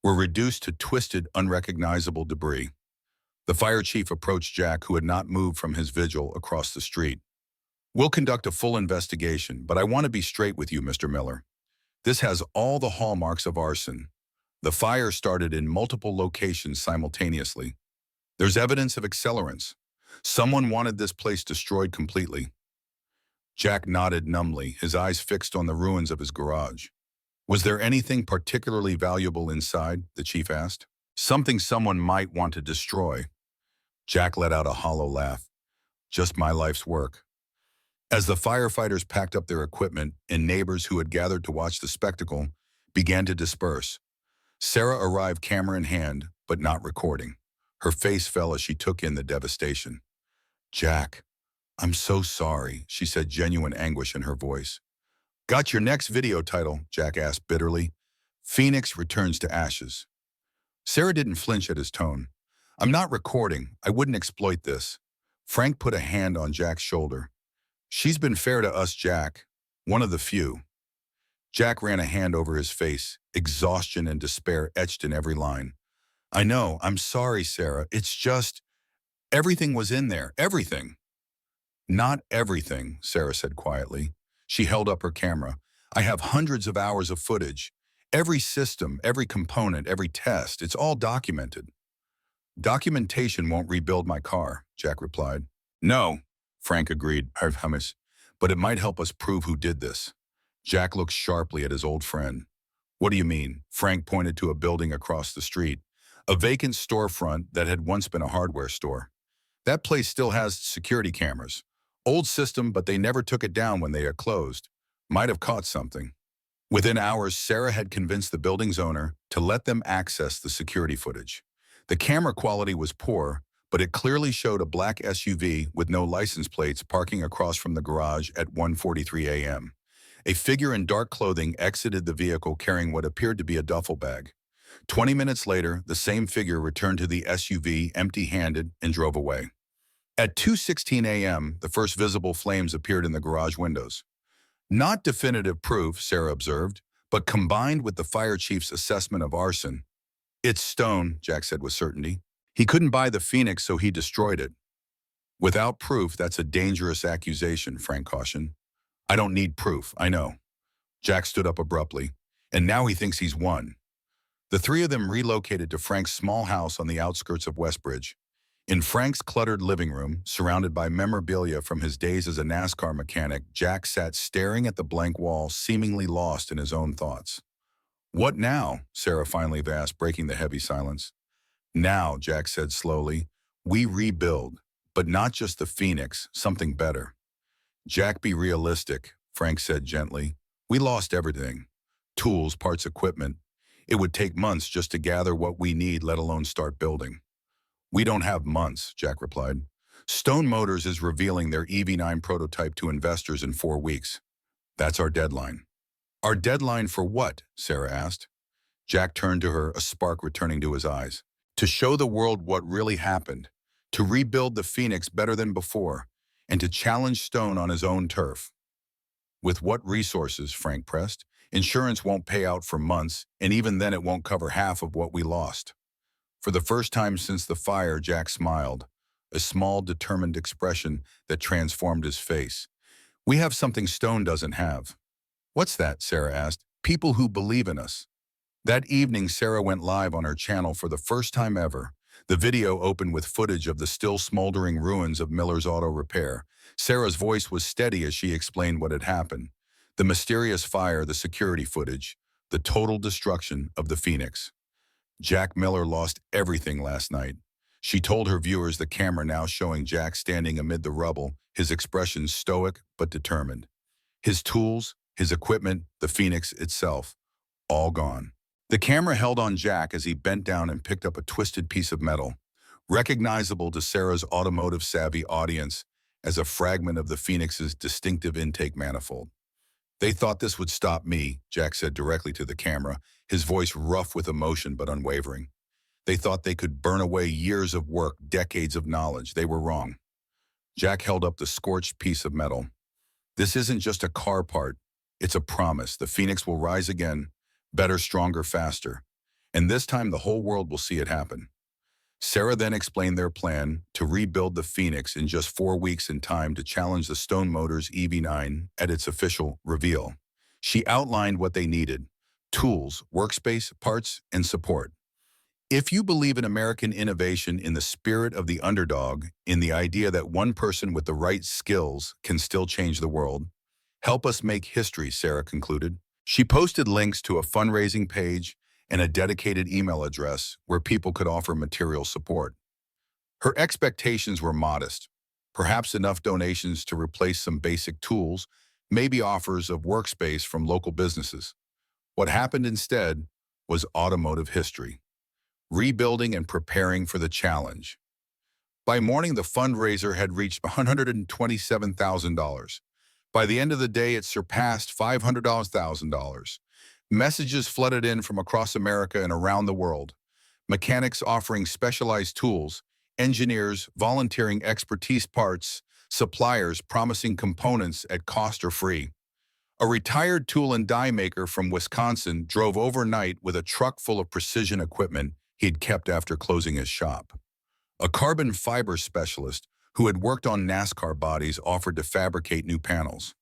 were reduced to twisted, unrecognizable debris. The fire chief approached Jack, who had not moved from his vigil across the street. "We'll conduct a full investigation, but I want to be straight with you, Mr. Miller. This has all the hallmarks of arson. The fire started in multiple locations simultaneously. There's evidence of accelerants. Someone wanted this place destroyed completely." Jack nodded numbly, his eyes fixed on the ruins of his garage. "Was there anything particularly valuable inside?" the chief asked. "Something someone might want to destroy." Jack let out a hollow laugh. "Just my life's work." As the firefighters packed up their equipment and neighbors who had gathered to watch the spectacle began to disperse, Sarah arrived, camera in hand, but not recording. Her face fell as she took in the devastation. "Jack, I'm so sorry, she said, genuine anguish in her voice. Got your next video title? Jack asked bitterly. Phoenix returns to ashes. Sarah didn't flinch at his tone. I'm not recording. I wouldn't exploit this. Frank put a hand on Jack's shoulder. She's been fair to us, Jack. One of the few. Jack ran a hand over his face, exhaustion and despair etched in every line. I know, I'm sorry, Sarah. It's just, everything was in there, everything. Not everything, Sarah said quietly. She held up her camera. I have hundreds of hours of footage. Every system, every component, every test, it's all documented. Documentation won't rebuild my car, Jack replied. No, Frank agreed, Hummus, but it might help us prove who did this. Jack looked sharply at his old friend. What do you mean? Frank pointed to a building across the street, a vacant storefront that had once been a hardware store. That place still has security cameras. Old system, but they never took it down when they had closed. Might have caught something. Within hours, Sarah had convinced the building's owner to let them access the security footage. The camera quality was poor, but it clearly showed a black SUV with no license plates parking across from the garage at 1:43 a.m. A figure in dark clothing exited the vehicle carrying what appeared to be a duffel bag. 20 minutes later, the same figure returned to the SUV empty-handed and drove away. At 2:16 a.m., the first visible flames appeared in the garage windows. Not definitive proof, Sarah observed, but combined with the fire chief's assessment of arson. It's stone, Jack said with certainty. He couldn't buy the Phoenix, so he destroyed it. Without proof, that's a dangerous accusation, Frank cautioned. I don't need proof, I know. Jack stood up abruptly, and now he thinks he's won. The three of them relocated to Frank's small house on the outskirts of Westbridge. In Frank's cluttered living room, surrounded by memorabilia from his days as a NASCAR mechanic, Jack sat staring at the blank wall, seemingly lost in his own thoughts. What now? Sarah finally asked, breaking the heavy silence. Now, Jack said slowly, we rebuild, but not just the Phoenix, something better. Jack, be realistic, Frank said gently. We lost everything. Tools, parts, equipment. It would take months just to gather what we need, let alone start building. We don't have months, Jack replied. Stone Motors is revealing their EV9 prototype to investors in 4 weeks. That's our deadline. Our deadline for what? Sarah asked. Jack turned to her, a spark returning to his eyes. To show the world what really happened, to rebuild the Phoenix better than before, and to challenge Stone on his own turf. With what resources? Frank pressed. Insurance won't pay out for months, and even then it won't cover half of what we lost. For the first time since the fire, Jack smiled, a small, determined expression that transformed his face. We have something Stone doesn't have. What's that? Sarah asked. People who believe in us. That evening, Sarah went live on her channel for the first time ever. The video opened with footage of the still smoldering ruins of Miller's Auto Repair. Sarah's voice was steady as she explained what had happened. The mysterious fire, the security footage, the total destruction of the Phoenix. Jack Miller lost everything last night. She told her viewers, the camera now showing Jack standing amid the rubble, his expression stoic but determined. His tools, his equipment, the Phoenix itself, all gone. The camera held on Jack as he bent down and picked up a twisted piece of metal, recognizable to Sarah's automotive-savvy audience as a fragment of the Phoenix's distinctive intake manifold. They thought this would stop me, Jack said directly to the camera, his voice rough with emotion but unwavering. They thought they could burn away years of work, decades of knowledge. They were wrong. Jack held up the scorched piece of metal. This isn't just a car part. It's a promise. The Phoenix will rise again, better, stronger, faster. And this time the whole world will see it happen. Sarah then explained their plan to rebuild the Phoenix in just 4 weeks in time to challenge the Stone Motors EV9 at its official reveal. She outlined what they needed: tools, workspace, parts, and support. If you believe in American innovation, in the spirit of the underdog, in the idea that one person with the right skills can still change the world, help us make history, Sarah concluded. She posted links to a fundraising page and a dedicated email address where people could offer material support. Her expectations were modest, perhaps enough donations to replace some basic tools, maybe offers of workspace from local businesses. What happened instead was automotive history, rebuilding and preparing for the challenge. By morning, the fundraiser had reached $127,000. By the end of the day, it surpassed $500,000. Messages flooded in from across America and around the world. Mechanics offering specialized tools, engineers volunteering expertise parts, suppliers promising components at cost or free. A retired tool and die maker from Wisconsin drove overnight with a truck full of precision equipment he'd kept after closing his shop. A carbon fiber specialist who had worked on NASCAR bodies offered to fabricate new panels.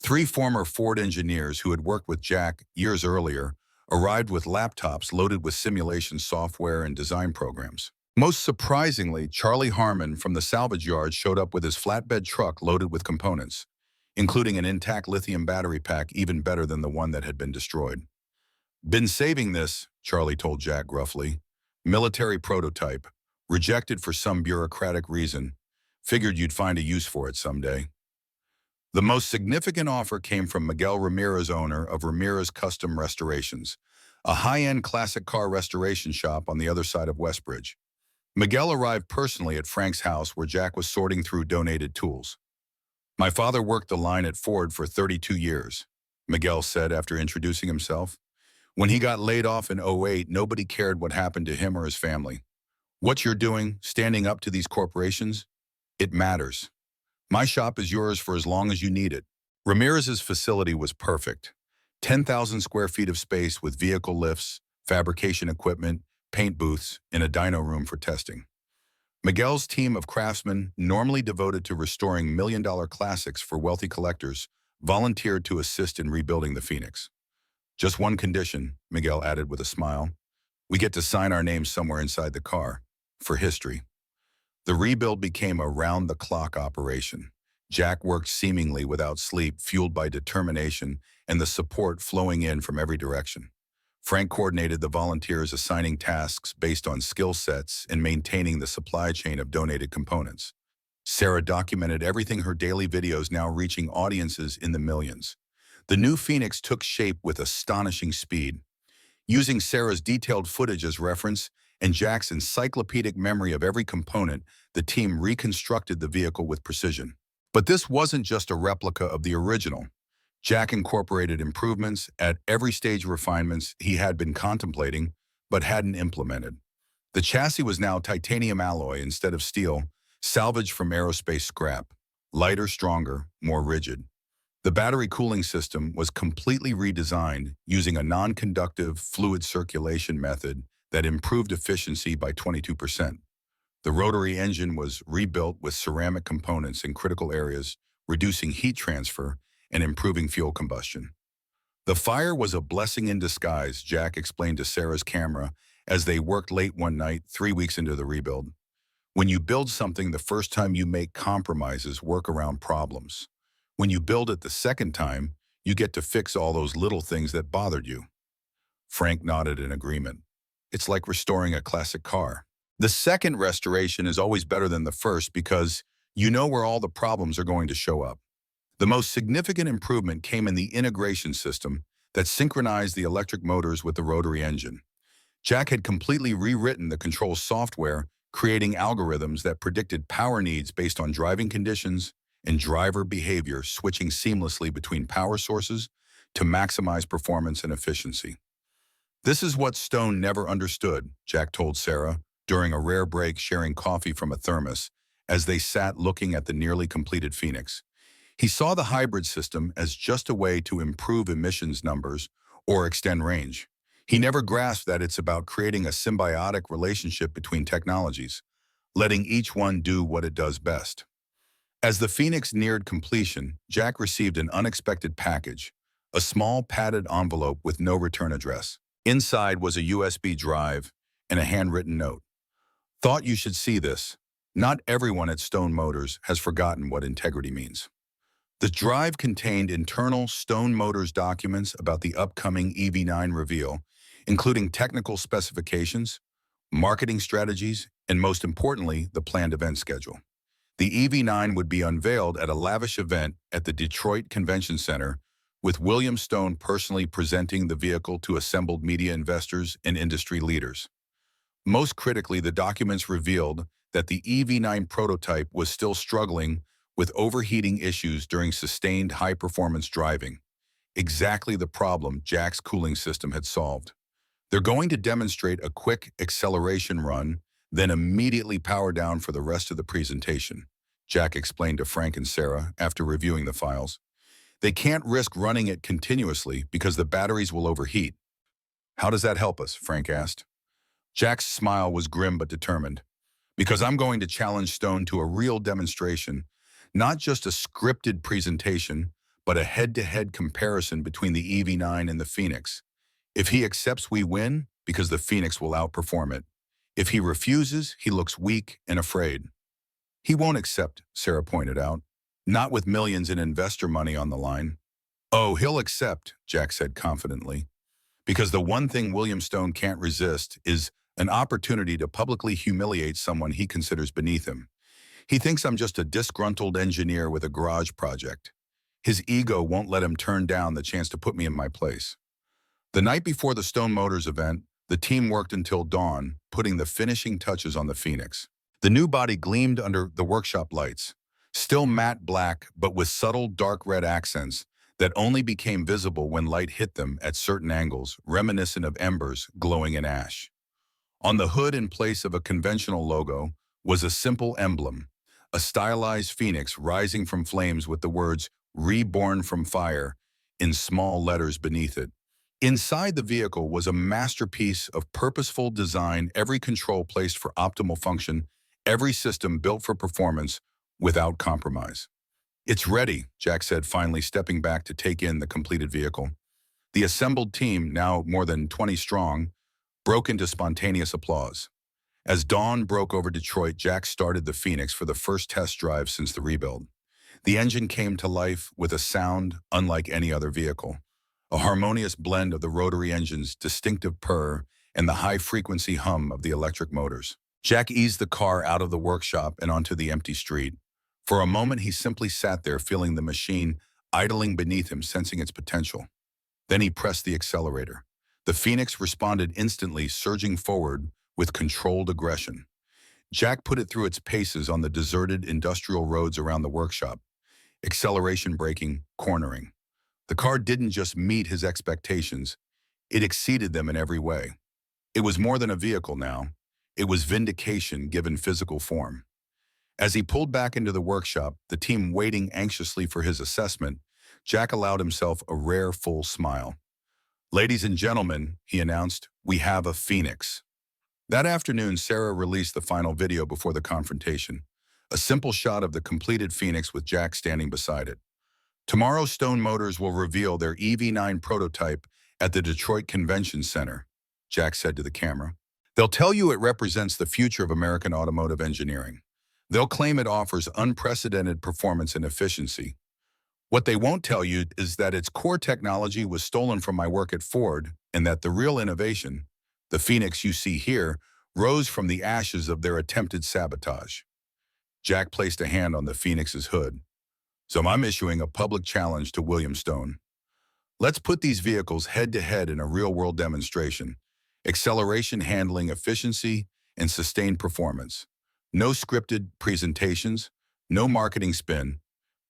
Three former Ford engineers who had worked with Jack years earlier arrived with laptops loaded with simulation software and design programs. Most surprisingly, Charlie Harmon from the salvage yard showed up with his flatbed truck loaded with components, including an intact lithium battery pack even better than the one that had been destroyed. "Been saving this," Charlie told Jack gruffly. "Military prototype. Rejected for some bureaucratic reason. Figured you'd find a use for it someday." The most significant offer came from Miguel Ramirez, owner of Ramirez Custom Restorations, a high-end classic car restoration shop on the other side of Westbridge. Miguel arrived personally at Frank's house where Jack was sorting through donated tools. "My father worked the line at Ford for 32 years, Miguel said after introducing himself. "When he got laid off in '08, nobody cared what happened to him or his family. What you're doing, standing up to these corporations, it matters. My shop is yours for as long as you need it." Ramirez's facility was perfect. 10,000 square feet of space with vehicle lifts, fabrication equipment, paint booths, and a dyno room for testing. Miguel's team of craftsmen, normally devoted to restoring million-dollar classics for wealthy collectors, volunteered to assist in rebuilding the Phoenix. "Just one condition," Miguel added with a smile. "We get to sign our names somewhere inside the car, for history." The rebuild became a round-the-clock operation. Jack worked seemingly without sleep, fueled by determination and the support flowing in from every direction. Frank coordinated the volunteers, assigning tasks based on skill sets and maintaining the supply chain of donated components. Sarah documented everything, her daily videos now reaching audiences in the millions. The new Phoenix took shape with astonishing speed. Using Sarah's detailed footage as reference and Jack's encyclopedic memory of every component, the team reconstructed the vehicle with precision. But this wasn't just a replica of the original. Jack incorporated improvements at every stage, refinements he had been contemplating but hadn't implemented. The chassis was now titanium alloy instead of steel, salvaged from aerospace scrap. Lighter, stronger, more rigid. The battery cooling system was completely redesigned using a non-conductive fluid circulation method that improved efficiency by 22%. The rotary engine was rebuilt with ceramic components in critical areas, reducing heat transfer and improving fuel combustion. "The fire was a blessing in disguise," Jack explained to Sarah's camera as they worked late one night, 3 weeks into the rebuild. "When you build something the first time, you make compromises, work around problems. When you build it the second time, you get to fix all those little things that bothered you." Frank nodded in agreement. "It's like restoring a classic car. The second restoration is always better than the first because you know where all the problems are going to show up." The most significant improvement came in the integration system that synchronized the electric motors with the rotary engine. Jack had completely rewritten the control software, creating algorithms that predicted power needs based on driving conditions and driver behavior, switching seamlessly between power sources to maximize performance and efficiency. "This is what Stone never understood," Jack told Sarah during a rare break, sharing coffee from a thermos as they sat looking at the nearly completed Phoenix. He saw the hybrid system as just a way to improve emissions numbers or extend range. He never grasped that it's about creating a symbiotic relationship between technologies, letting each one do what it does best. As the Phoenix neared completion, Jack received an unexpected package, a small padded envelope with no return address. Inside was a USB drive and a handwritten note. "Thought you should see this. Not everyone at Stone Motors has forgotten what integrity means." The drive contained internal Stone Motors documents about the upcoming EV9 reveal, including technical specifications, marketing strategies, and most importantly, the planned event schedule. The EV9 would be unveiled at a lavish event at the Detroit Convention Center, with William Stone personally presenting the vehicle to assembled media, investors, and industry leaders. Most critically, the documents revealed that the EV9 prototype was still struggling with overheating issues during sustained high-performance driving, exactly the problem Jack's cooling system had solved. They're going to demonstrate a quick acceleration run, then immediately power down for the rest of the presentation, Jack explained to Frank and Sarah after reviewing the files. They can't risk running it continuously because the batteries will overheat. How does that help us? Frank asked. Jack's smile was grim but determined. Because I'm going to challenge Stone to a real demonstration, not just a scripted presentation, but a head-to-head comparison between the EV9 and the Phoenix. If he accepts, we win because the Phoenix will outperform it. If he refuses, he looks weak and afraid. He won't accept, Sarah pointed out. Not with millions in investor money on the line. Oh, he'll accept, Jack said confidently. Because the one thing William Stone can't resist is an opportunity to publicly humiliate someone he considers beneath him. He thinks I'm just a disgruntled engineer with a garage project. His ego won't let him turn down the chance to put me in my place. The night before the Stone Motors event, the team worked until dawn, putting the finishing touches on the Phoenix. The new body gleamed under the workshop lights, still matte black but with subtle dark red accents that only became visible when light hit them at certain angles, reminiscent of embers glowing in ash. On the hood, in place of a conventional logo, was a simple emblem, a stylized phoenix rising from flames with the words "Reborn from Fire" in small letters beneath it. Inside the vehicle was a masterpiece of purposeful design, every control placed for optimal function, every system built for performance without compromise. It's ready, Jack said, finally stepping back to take in the completed vehicle. The assembled team, now more than 20 strong, broke into spontaneous applause. As dawn broke over Detroit, Jack started the Phoenix for the first test drive since the rebuild. The engine came to life with a sound unlike any other vehicle, a harmonious blend of the rotary engine's distinctive purr and the high-frequency hum of the electric motors. Jack eased the car out of the workshop and onto the empty street. For a moment, he simply sat there, feeling the machine idling beneath him, sensing its potential. Then he pressed the accelerator. The Phoenix responded instantly, surging forward with controlled aggression. Jack put it through its paces on the deserted industrial roads around the workshop, acceleration braking, cornering. The car didn't just meet his expectations, it exceeded them in every way. It was more than a vehicle now. It was vindication given physical form. As he pulled back into the workshop, the team waiting anxiously for his assessment, Jack allowed himself a rare full smile. "Ladies and gentlemen," he announced, "we have a Phoenix." That afternoon, Sarah released the final video before the confrontation, a simple shot of the completed Phoenix with Jack standing beside it. Tomorrow, Stone Motors will reveal their EV9 prototype at the Detroit Convention Center, Jack said to the camera. They'll tell you it represents the future of American automotive engineering. They'll claim it offers unprecedented performance and efficiency. What they won't tell you is that its core technology was stolen from my work at Ford, and that the real innovation, the Phoenix you see here, rose from the ashes of their attempted sabotage. Jack placed a hand on the Phoenix's hood. So I'm issuing a public challenge to William Stone. Let's put these vehicles head-to-head in a real-world demonstration. Acceleration, handling, efficiency, and sustained performance. No scripted presentations, no marketing spin,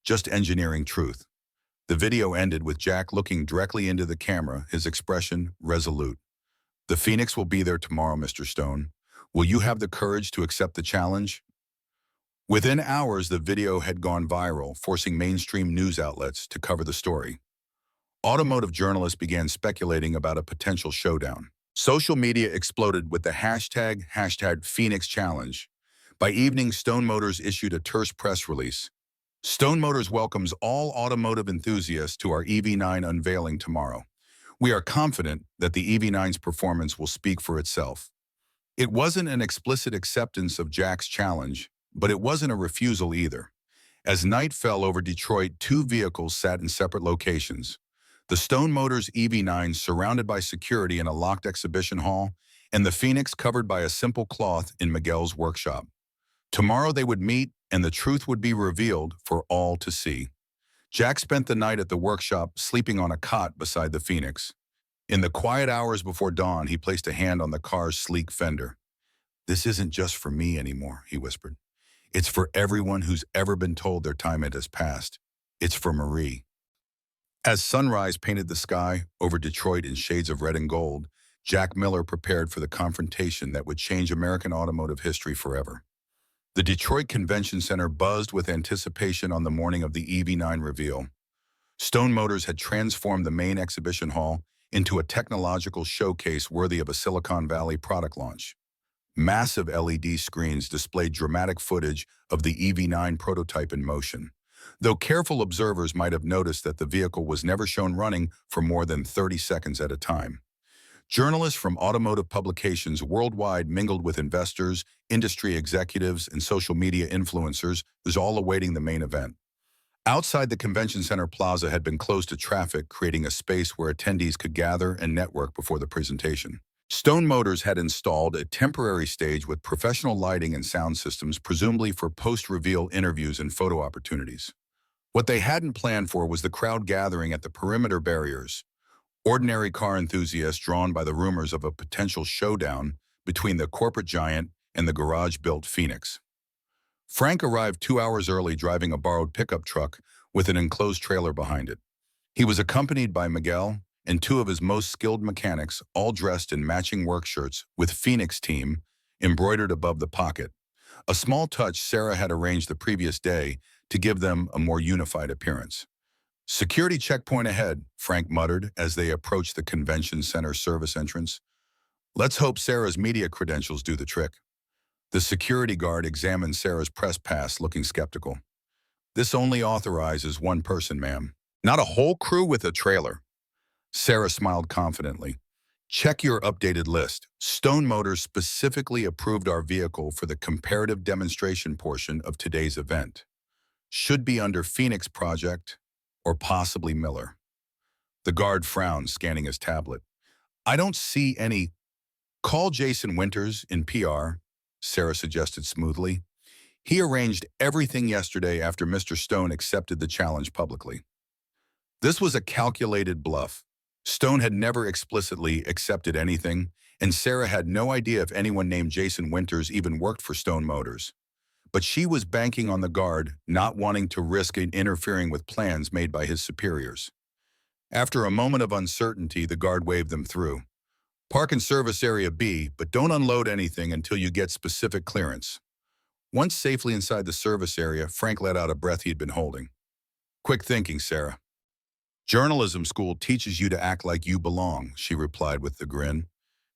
just engineering truth. The video ended with Jack looking directly into the camera, his expression resolute. The Phoenix will be there tomorrow, Mr. Stone. Will you have the courage to accept the challenge? Within hours, the video had gone viral, forcing mainstream news outlets to cover the story. Automotive journalists began speculating about a potential showdown. Social media exploded with the hashtag Phoenix Challenge. By evening, Stone Motors issued a terse press release. Stone Motors welcomes all automotive enthusiasts to our EV9 unveiling tomorrow. We are confident that the EV9's performance will speak for itself. It wasn't an explicit acceptance of Jack's challenge, but it wasn't a refusal either. As night fell over Detroit, two vehicles sat in separate locations. The Stone Motors EV9 surrounded by security in a locked exhibition hall, and the Phoenix covered by a simple cloth in Miguel's workshop. Tomorrow they would meet, and the truth would be revealed for all to see. Jack spent the night at the workshop, sleeping on a cot beside the Phoenix. In the quiet hours before dawn, he placed a hand on the car's sleek fender. "This isn't just for me anymore," he whispered. "It's for everyone who's ever been told their time it has passed. It's for Marie." As sunrise painted the sky over Detroit in shades of red and gold, Jack Miller prepared for the confrontation that would change American automotive history forever. The Detroit Convention Center buzzed with anticipation on the morning of the EV9 reveal. Stone Motors had transformed the main exhibition hall into a technological showcase worthy of a Silicon Valley product launch. Massive LED screens displayed dramatic footage of the EV9 prototype in motion, though careful observers might have noticed that the vehicle was never shown running for more than 30 seconds at a time. Journalists from automotive publications worldwide mingled with investors, industry executives, and social media influencers, all awaiting the main event. Outside the convention center plaza had been closed to traffic, creating a space where attendees could gather and network before the presentation. Stone Motors had installed a temporary stage with professional lighting and sound systems, presumably for post-reveal interviews and photo opportunities. What they hadn't planned for was the crowd gathering at the perimeter barriers, ordinary car enthusiasts drawn by the rumors of a potential showdown between the corporate giant and the garage-built Phoenix. Frank arrived 2 hours early driving a borrowed pickup truck with an enclosed trailer behind it. He was accompanied by Miguel and two of his most skilled mechanics, all dressed in matching work shirts with Phoenix Team embroidered above the pocket, a small touch Sarah had arranged the previous day to give them a more unified appearance. "Security checkpoint ahead," Frank muttered as they approached the convention center service entrance. "Let's hope Sarah's media credentials do the trick." The security guard examined Sarah's press pass, looking skeptical. "This only authorizes one person, ma'am. Not a whole crew with a trailer." Sarah smiled confidently. "Check your updated list. Stone Motors specifically approved our vehicle for the comparative demonstration portion of today's event. Should be under Phoenix Project or possibly Miller." The guard frowned, scanning his tablet. "I don't see any—" "Call Jason Winters in PR," Sarah suggested smoothly. "He arranged everything yesterday after Mr. Stone accepted the challenge publicly." This was a calculated bluff. Stone had never explicitly accepted anything, and Sarah had no idea if anyone named Jason Winters even worked for Stone Motors. But she was banking on the guard not wanting to risk interfering with plans made by his superiors. After a moment of uncertainty, the guard waved them through. "Park in service area B, but don't unload anything until you get specific clearance." Once safely inside the service area, Frank let out a breath he'd been holding. "Quick thinking, Sarah. Journalism school teaches you to act like you belong," she replied with a grin.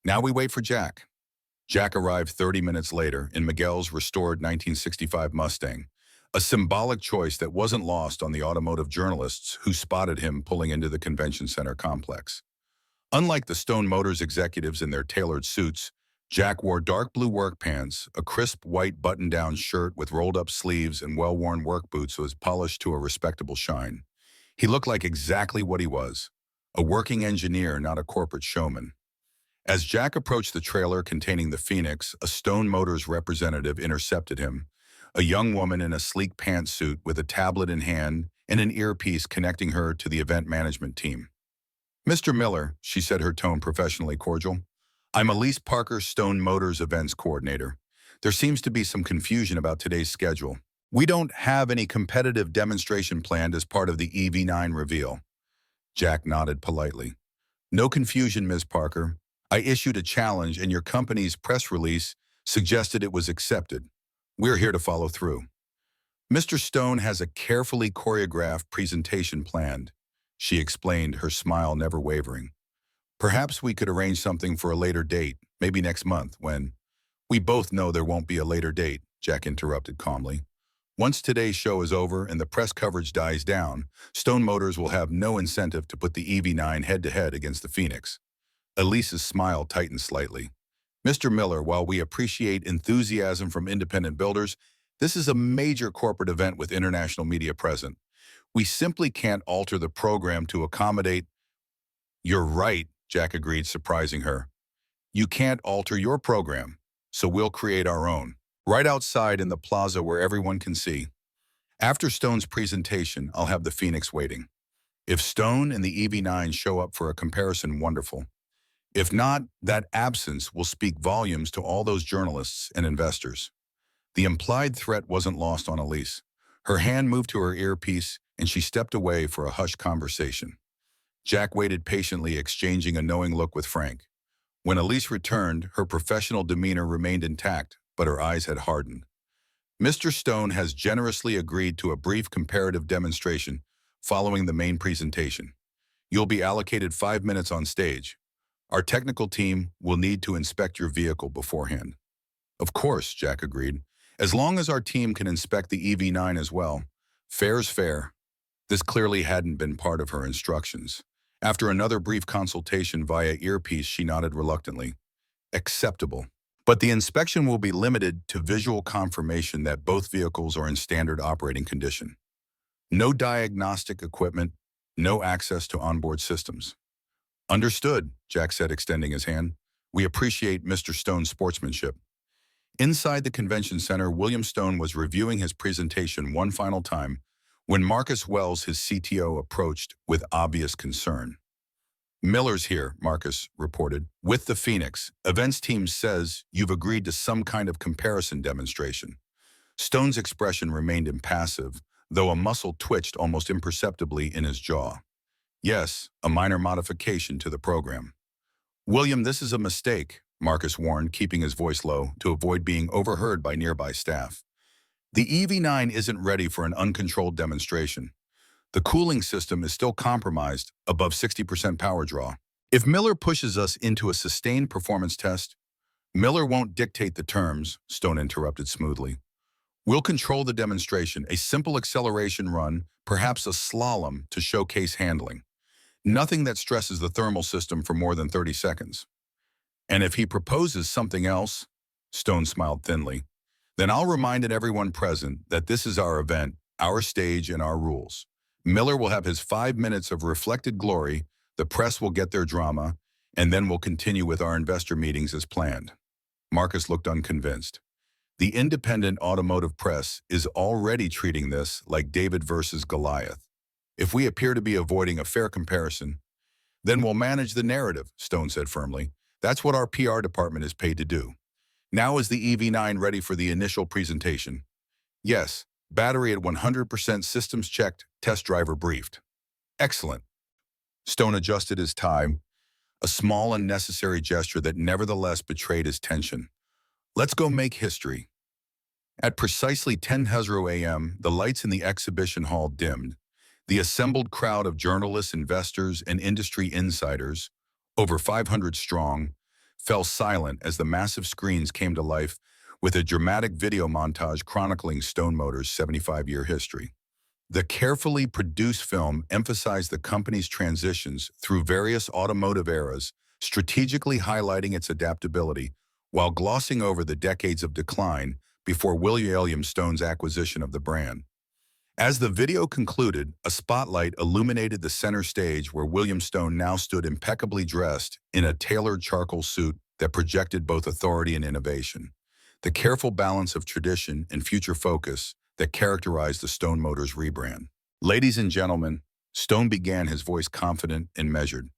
"Now we wait for Jack." Jack arrived 30 minutes later in Miguel's restored 1965 Mustang, a symbolic choice that wasn't lost on the automotive journalists who spotted him pulling into the convention center complex. Unlike the Stone Motors executives in their tailored suits, Jack wore dark blue work pants, a crisp white button-down shirt with rolled-up sleeves, and well-worn work boots that was polished to a respectable shine. He looked like exactly what he was, a working engineer, not a corporate showman. As Jack approached the trailer containing the Phoenix, a Stone Motors representative intercepted him, a young woman in a sleek pantsuit with a tablet in hand and an earpiece connecting her to the event management team. "Mr. Miller," she said, her tone professionally cordial, "I'm Elise Parker, Stone Motors events coordinator. There seems to be some confusion about today's schedule. We don't have any competitive demonstration planned as part of the EV9 reveal." Jack nodded politely. "No confusion, Ms. Parker. I issued a challenge and your company's press release suggested it was accepted. We're here to follow through. Mr. Stone has a carefully choreographed presentation planned," she explained, her smile never wavering. "Perhaps we could arrange something for a later date, maybe next month, when—" "We both know there won't be a later date," Jack interrupted calmly. "Once today's show is over and the press coverage dies down, Stone Motors will have no incentive to put the EV9 head-to-head against the Phoenix." Elise's smile tightened slightly. "Mr. Miller, while we appreciate enthusiasm from independent builders, this is a major corporate event with international media present. We simply can't alter the program to accommodate—" "You're right," Jack agreed, surprising her. "You can't alter your program, so we'll create our own, right outside in the plaza where everyone can see. After Stone's presentation, I'll have the Phoenix waiting. If Stone and the EV9 show up for a comparison, wonderful. If not, that absence will speak volumes to all those journalists and investors. The implied threat wasn't lost on Elise. Her hand moved to her earpiece, and she stepped away for a hushed conversation. Jack waited patiently, exchanging a knowing look with Frank. When Elise returned, her professional demeanor remained intact, but her eyes had hardened. Mr. Stone has generously agreed to a brief comparative demonstration following the main presentation. You'll be allocated 5 minutes on stage. Our technical team will need to inspect your vehicle beforehand. Of course, Jack agreed. As long as our team can inspect the EV9 as well. Fair's fair. This clearly hadn't been part of her instructions. After another brief consultation via earpiece, she nodded reluctantly. Acceptable. But the inspection will be limited to visual confirmation that both vehicles are in standard operating condition. No diagnostic equipment, no access to onboard systems. Understood, Jack said, extending his hand. We appreciate Mr. Stone's sportsmanship. Inside the convention center, William Stone was reviewing his presentation one final time when Marcus Wells, his CTO, approached with obvious concern. Miller's here, Marcus reported, with the Phoenix. Events team says you've agreed to some kind of comparison demonstration. Stone's expression remained impassive, though a muscle twitched almost imperceptibly in his jaw. Yes, a minor modification to the program. William, this is a mistake, Marcus warned, keeping his voice low to avoid being overheard by nearby staff. The EV9 isn't ready for an uncontrolled demonstration. The cooling system is still compromised above 60% power draw. If Miller pushes us into a sustained performance test, Miller won't dictate the terms, Stone interrupted smoothly. We'll control the demonstration, a simple acceleration run, perhaps a slalom to showcase handling. Nothing that stresses the thermal system for more than 30 seconds. And if he proposes something else, Stone smiled thinly, then I'll remind everyone present that this is our event, our stage, and our rules. Miller will have his 5 minutes of reflected glory, the press will get their drama, and then we'll continue with our investor meetings as planned. Marcus looked unconvinced. The independent automotive press is already treating this like David versus Goliath. If we appear to be avoiding a fair comparison, then we'll manage the narrative, Stone said firmly. That's what our PR department is paid to do. Now is the EV9 ready for the initial presentation? Yes, battery at 100%, systems checked, test driver briefed. Excellent. Stone adjusted his tie, a small and necessary gesture that nevertheless betrayed his tension. Let's go make history. At precisely 10:00 a.m., the lights in the exhibition hall dimmed. The assembled crowd of journalists, investors, and industry insiders, over 500 strong, fell silent as the massive screens came to life with a dramatic video montage chronicling Stone Motors' 75-year history. The carefully produced film emphasized the company's transitions through various automotive eras, strategically highlighting its adaptability while glossing over the decades of decline before William Stone's acquisition of the brand. As the video concluded, a spotlight illuminated the center stage where William Stone now stood impeccably dressed in a tailored charcoal suit that projected both authority and innovation. The careful balance of tradition and future focus that characterized the Stone Motors rebrand. Ladies and gentlemen, Stone began, his voice confident and measured.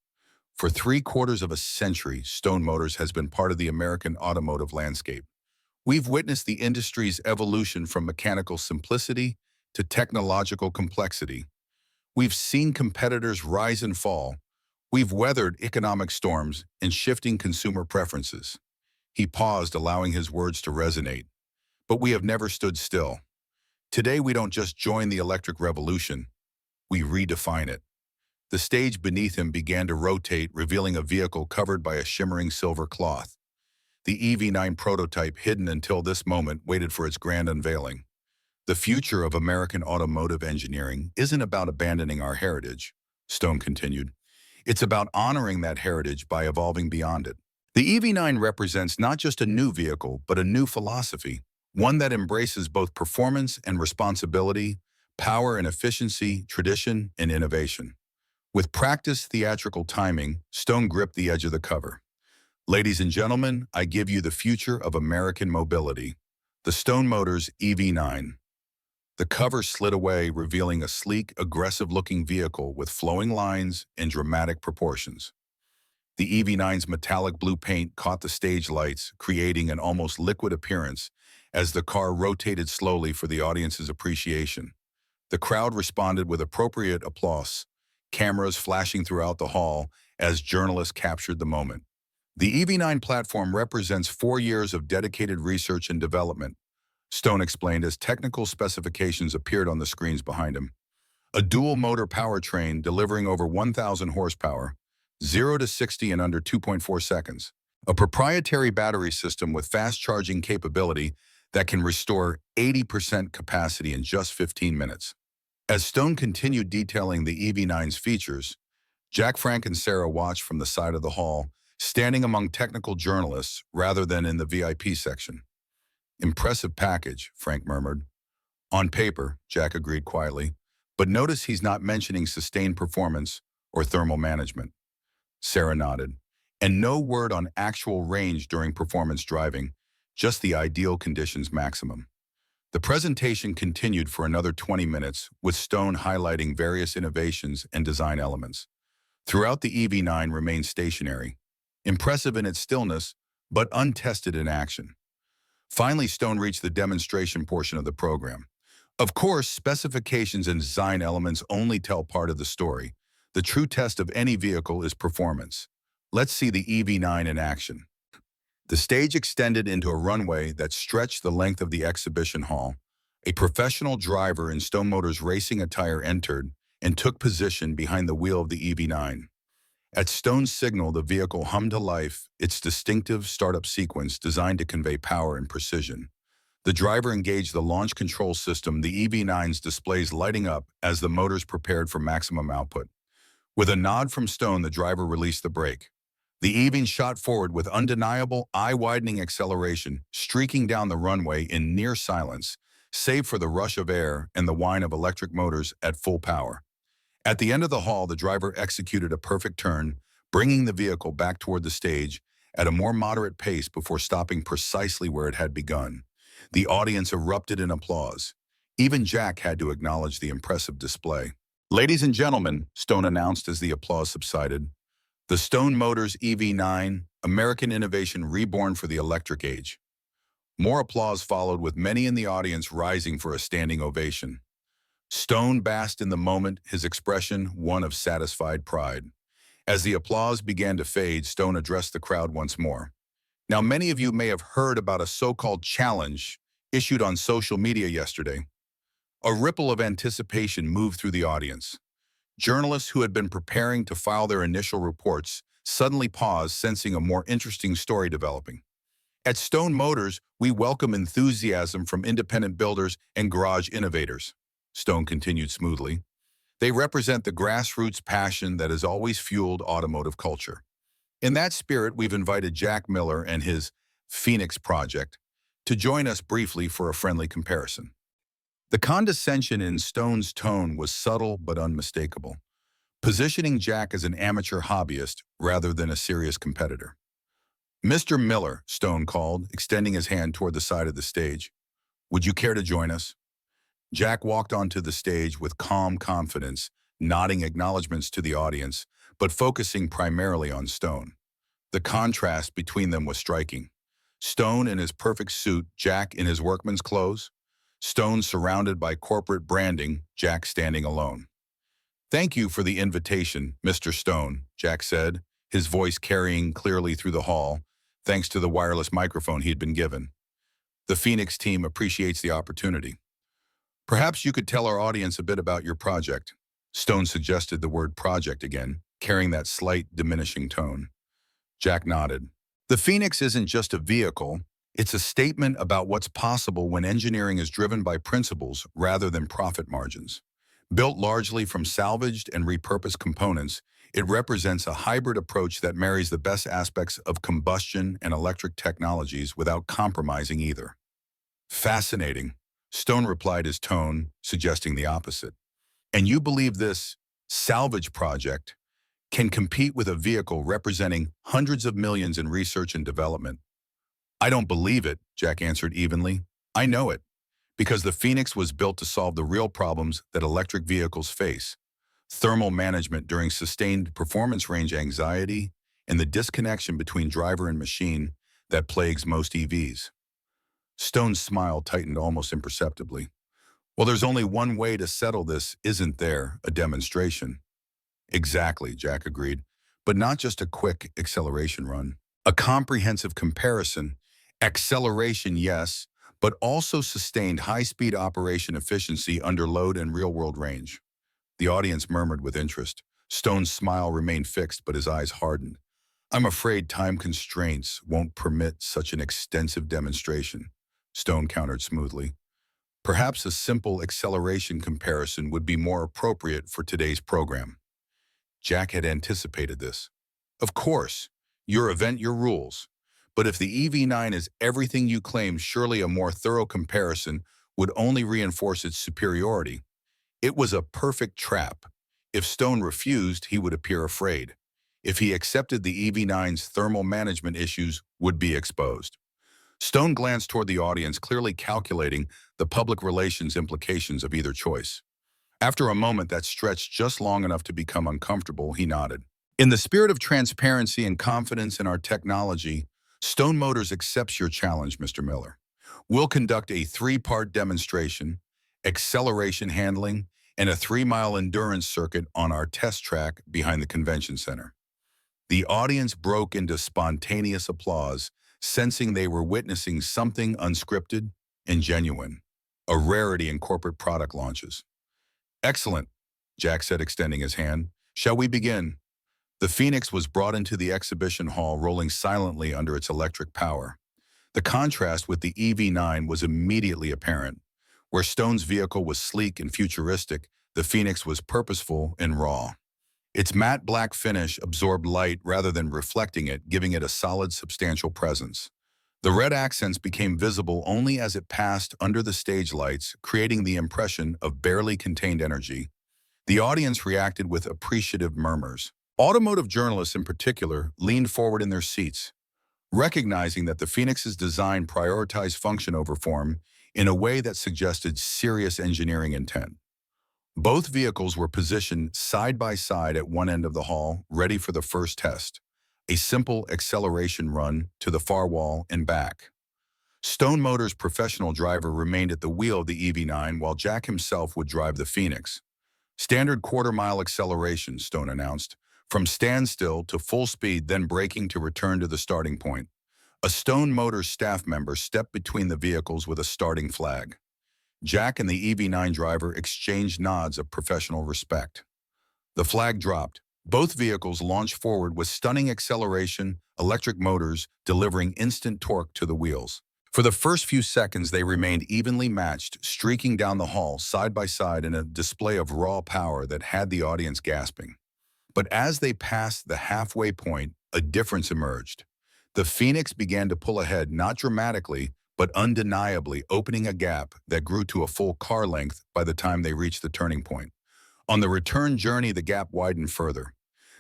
For 3/4 of a century, Stone Motors has been part of the American automotive landscape. We've witnessed the industry's evolution from mechanical simplicity to technological complexity. We've seen competitors rise and fall. We've weathered economic storms and shifting consumer preferences. He paused, allowing his words to resonate. But we have never stood still. Today, we don't just join the electric revolution, we redefine it. The stage beneath him began to rotate, revealing a vehicle covered by a shimmering silver cloth. The EV9 prototype, hidden until this moment, waited for its grand unveiling. The future of American automotive engineering isn't about abandoning our heritage, Stone continued. It's about honoring that heritage by evolving beyond it. The EV9 represents not just a new vehicle, but a new philosophy, one that embraces both performance and responsibility, power and efficiency, tradition and innovation. With practiced theatrical timing, Stone gripped the edge of the cover. Ladies and gentlemen, I give you the future of American mobility, the Stone Motors EV9. The cover slid away, revealing a sleek, aggressive-looking vehicle with flowing lines and dramatic proportions. The EV9's metallic blue paint caught the stage lights, creating an almost liquid appearance as the car rotated slowly for the audience's appreciation. The crowd responded with appropriate applause, cameras flashing throughout the hall as journalists captured the moment. The EV9 platform represents 4 years of dedicated research and development, Stone explained as technical specifications appeared on the screens behind him. A dual-motor powertrain delivering over 1,000 horsepower, 0 to 60 in under 2.4 seconds. A proprietary battery system with fast charging capability that can restore 80% capacity in just 15 minutes. As Stone continued detailing the EV9's features, Jack, Frank, and Sarah watched from the side of the hall, standing among technical journalists rather than in the VIP section. "Impressive package," Frank murmured. "On paper," Jack agreed quietly, "but notice he's not mentioning sustained performance or thermal management." Sarah nodded. "And no word on actual range during performance driving, just the ideal conditions maximum." The presentation continued for another 20 minutes, with Stone highlighting various innovations and design elements. Throughout, the EV9 remained stationary, impressive in its stillness, but untested in action. Finally, Stone reached the demonstration portion of the program. Of course, specifications and design elements only tell part of the story. The true test of any vehicle is performance. Let's see the EV9 in action. The stage extended into a runway that stretched the length of the exhibition hall. A professional driver in Stone Motors racing attire entered and took position behind the wheel of the EV9. At Stone's signal, the vehicle hummed to life, its distinctive startup sequence designed to convey power and precision. The driver engaged the launch control system, the EV9's displays lighting up as the motors prepared for maximum output. With a nod from Stone, the driver released the brake. The EV shot forward with undeniable, eye-widening acceleration, streaking down the runway in near silence, save for the rush of air and the whine of electric motors at full power. At the end of the hall, the driver executed a perfect turn, bringing the vehicle back toward the stage at a more moderate pace before stopping precisely where it had begun. The audience erupted in applause. Even Jack had to acknowledge the impressive display. "Ladies and gentlemen," Stone announced as the applause subsided, "the Stone Motors EV9, American innovation reborn for the electric age." More applause followed, with many in the audience rising for a standing ovation. Stone basked in the moment, his expression one of satisfied pride. As the applause began to fade, Stone addressed the crowd once more. "Now, many of you may have heard about a so-called challenge issued on social media yesterday." A ripple of anticipation moved through the audience. Journalists who had been preparing to file their initial reports suddenly paused, sensing a more interesting story developing. "At Stone Motors, we welcome enthusiasm from independent builders and garage innovators," Stone continued smoothly. "They represent the grassroots passion that has always fueled automotive culture. In that spirit, we've invited Jack Miller and his Phoenix project to join us briefly for a friendly comparison." The condescension in Stone's tone was subtle but unmistakable, positioning Jack as an amateur hobbyist rather than a serious competitor. "Mr. Miller," Stone called, extending his hand toward the side of the stage, "would you care to join us?" Jack walked onto the stage with calm confidence, nodding acknowledgments to the audience, but focusing primarily on Stone. The contrast between them was striking. Stone in his perfect suit, Jack in his workman's clothes. Stone surrounded by corporate branding, Jack standing alone. "Thank you for the invitation, Mr. Stone," Jack said, his voice carrying clearly through the hall, thanks to the wireless microphone he had been given. "The Phoenix team appreciates the opportunity." "Perhaps you could tell our audience a bit about your project." Stone suggested the word project again, carrying that slight diminishing tone. Jack nodded. "The Phoenix isn't just a vehicle, it's a statement about what's possible when engineering is driven by principles rather than profit margins. Built largely from salvaged and repurposed components, it represents a hybrid approach that marries the best aspects of combustion and electric technologies without compromising either." "Fascinating," Stone replied, his tone suggesting the opposite. "And you believe this salvage project can compete with a vehicle representing hundreds of millions in research and development?" "I don't believe it," Jack answered evenly. "I know it, because the Phoenix was built to solve the real problems that electric vehicles face: thermal management during sustained performance, range anxiety, and the disconnection between driver and machine that plagues most EVs. Stone's smile tightened almost imperceptibly. Well, there's only one way to settle this, isn't there? A demonstration. Exactly, Jack agreed. But not just a quick acceleration run. A comprehensive comparison. Acceleration, yes, but also sustained high-speed operation efficiency under load and real-world range. The audience murmured with interest. Stone's smile remained fixed, but his eyes hardened. I'm afraid time constraints won't permit such an extensive demonstration, Stone countered smoothly. Perhaps a simple acceleration comparison would be more appropriate for today's program. Jack had anticipated this. Of course, your event, your rules. But if the EV9 is everything you claim, surely a more thorough comparison would only reinforce its superiority. It was a perfect trap. If Stone refused, he would appear afraid. If he accepted, the EV9's thermal management issues would be exposed. Stone glanced toward the audience, clearly calculating the public relations implications of either choice. After a moment that stretched just long enough to become uncomfortable, he nodded. In the spirit of transparency and confidence in our technology, Stone Motors accepts your challenge, Mr. Miller. We'll conduct a 3-part demonstration, acceleration handling, and a 3-mile endurance circuit on our test track behind the convention center. The audience broke into spontaneous applause, sensing they were witnessing something unscripted and genuine, a rarity in corporate product launches. Excellent, Jack said, extending his hand. Shall we begin? The Phoenix was brought into the exhibition hall, rolling silently under its electric power. The contrast with the EV9 was immediately apparent. Where Stone's vehicle was sleek and futuristic, the Phoenix was purposeful and raw. Its matte black finish absorbed light rather than reflecting it, giving it a solid, substantial presence. The red accents became visible only as it passed under the stage lights, creating the impression of barely contained energy. The audience reacted with appreciative murmurs. Automotive journalists in particular leaned forward in their seats, recognizing that the Phoenix's design prioritized function over form in a way that suggested serious engineering intent. Both vehicles were positioned side by side at one end of the hall, ready for the first test, a simple acceleration run to the far wall and back. Stone Motors' professional driver remained at the wheel of the EV9 while Jack himself would drive the Phoenix. Standard quarter-mile acceleration, Stone announced, from standstill to full speed, then braking to return to the starting point. A Stone Motors staff member stepped between the vehicles with a starting flag. Jack and the EV9 driver exchanged nods of professional respect. The flag dropped. Both vehicles launched forward with stunning acceleration, electric motors delivering instant torque to the wheels. For the first few seconds, they remained evenly matched, streaking down the hall side by side in a display of raw power that had the audience gasping. But as they passed the halfway point, a difference emerged. The Phoenix began to pull ahead, not dramatically, but undeniably, opening a gap that grew to a full car length by the time they reached the turning point. On the return journey, the gap widened further.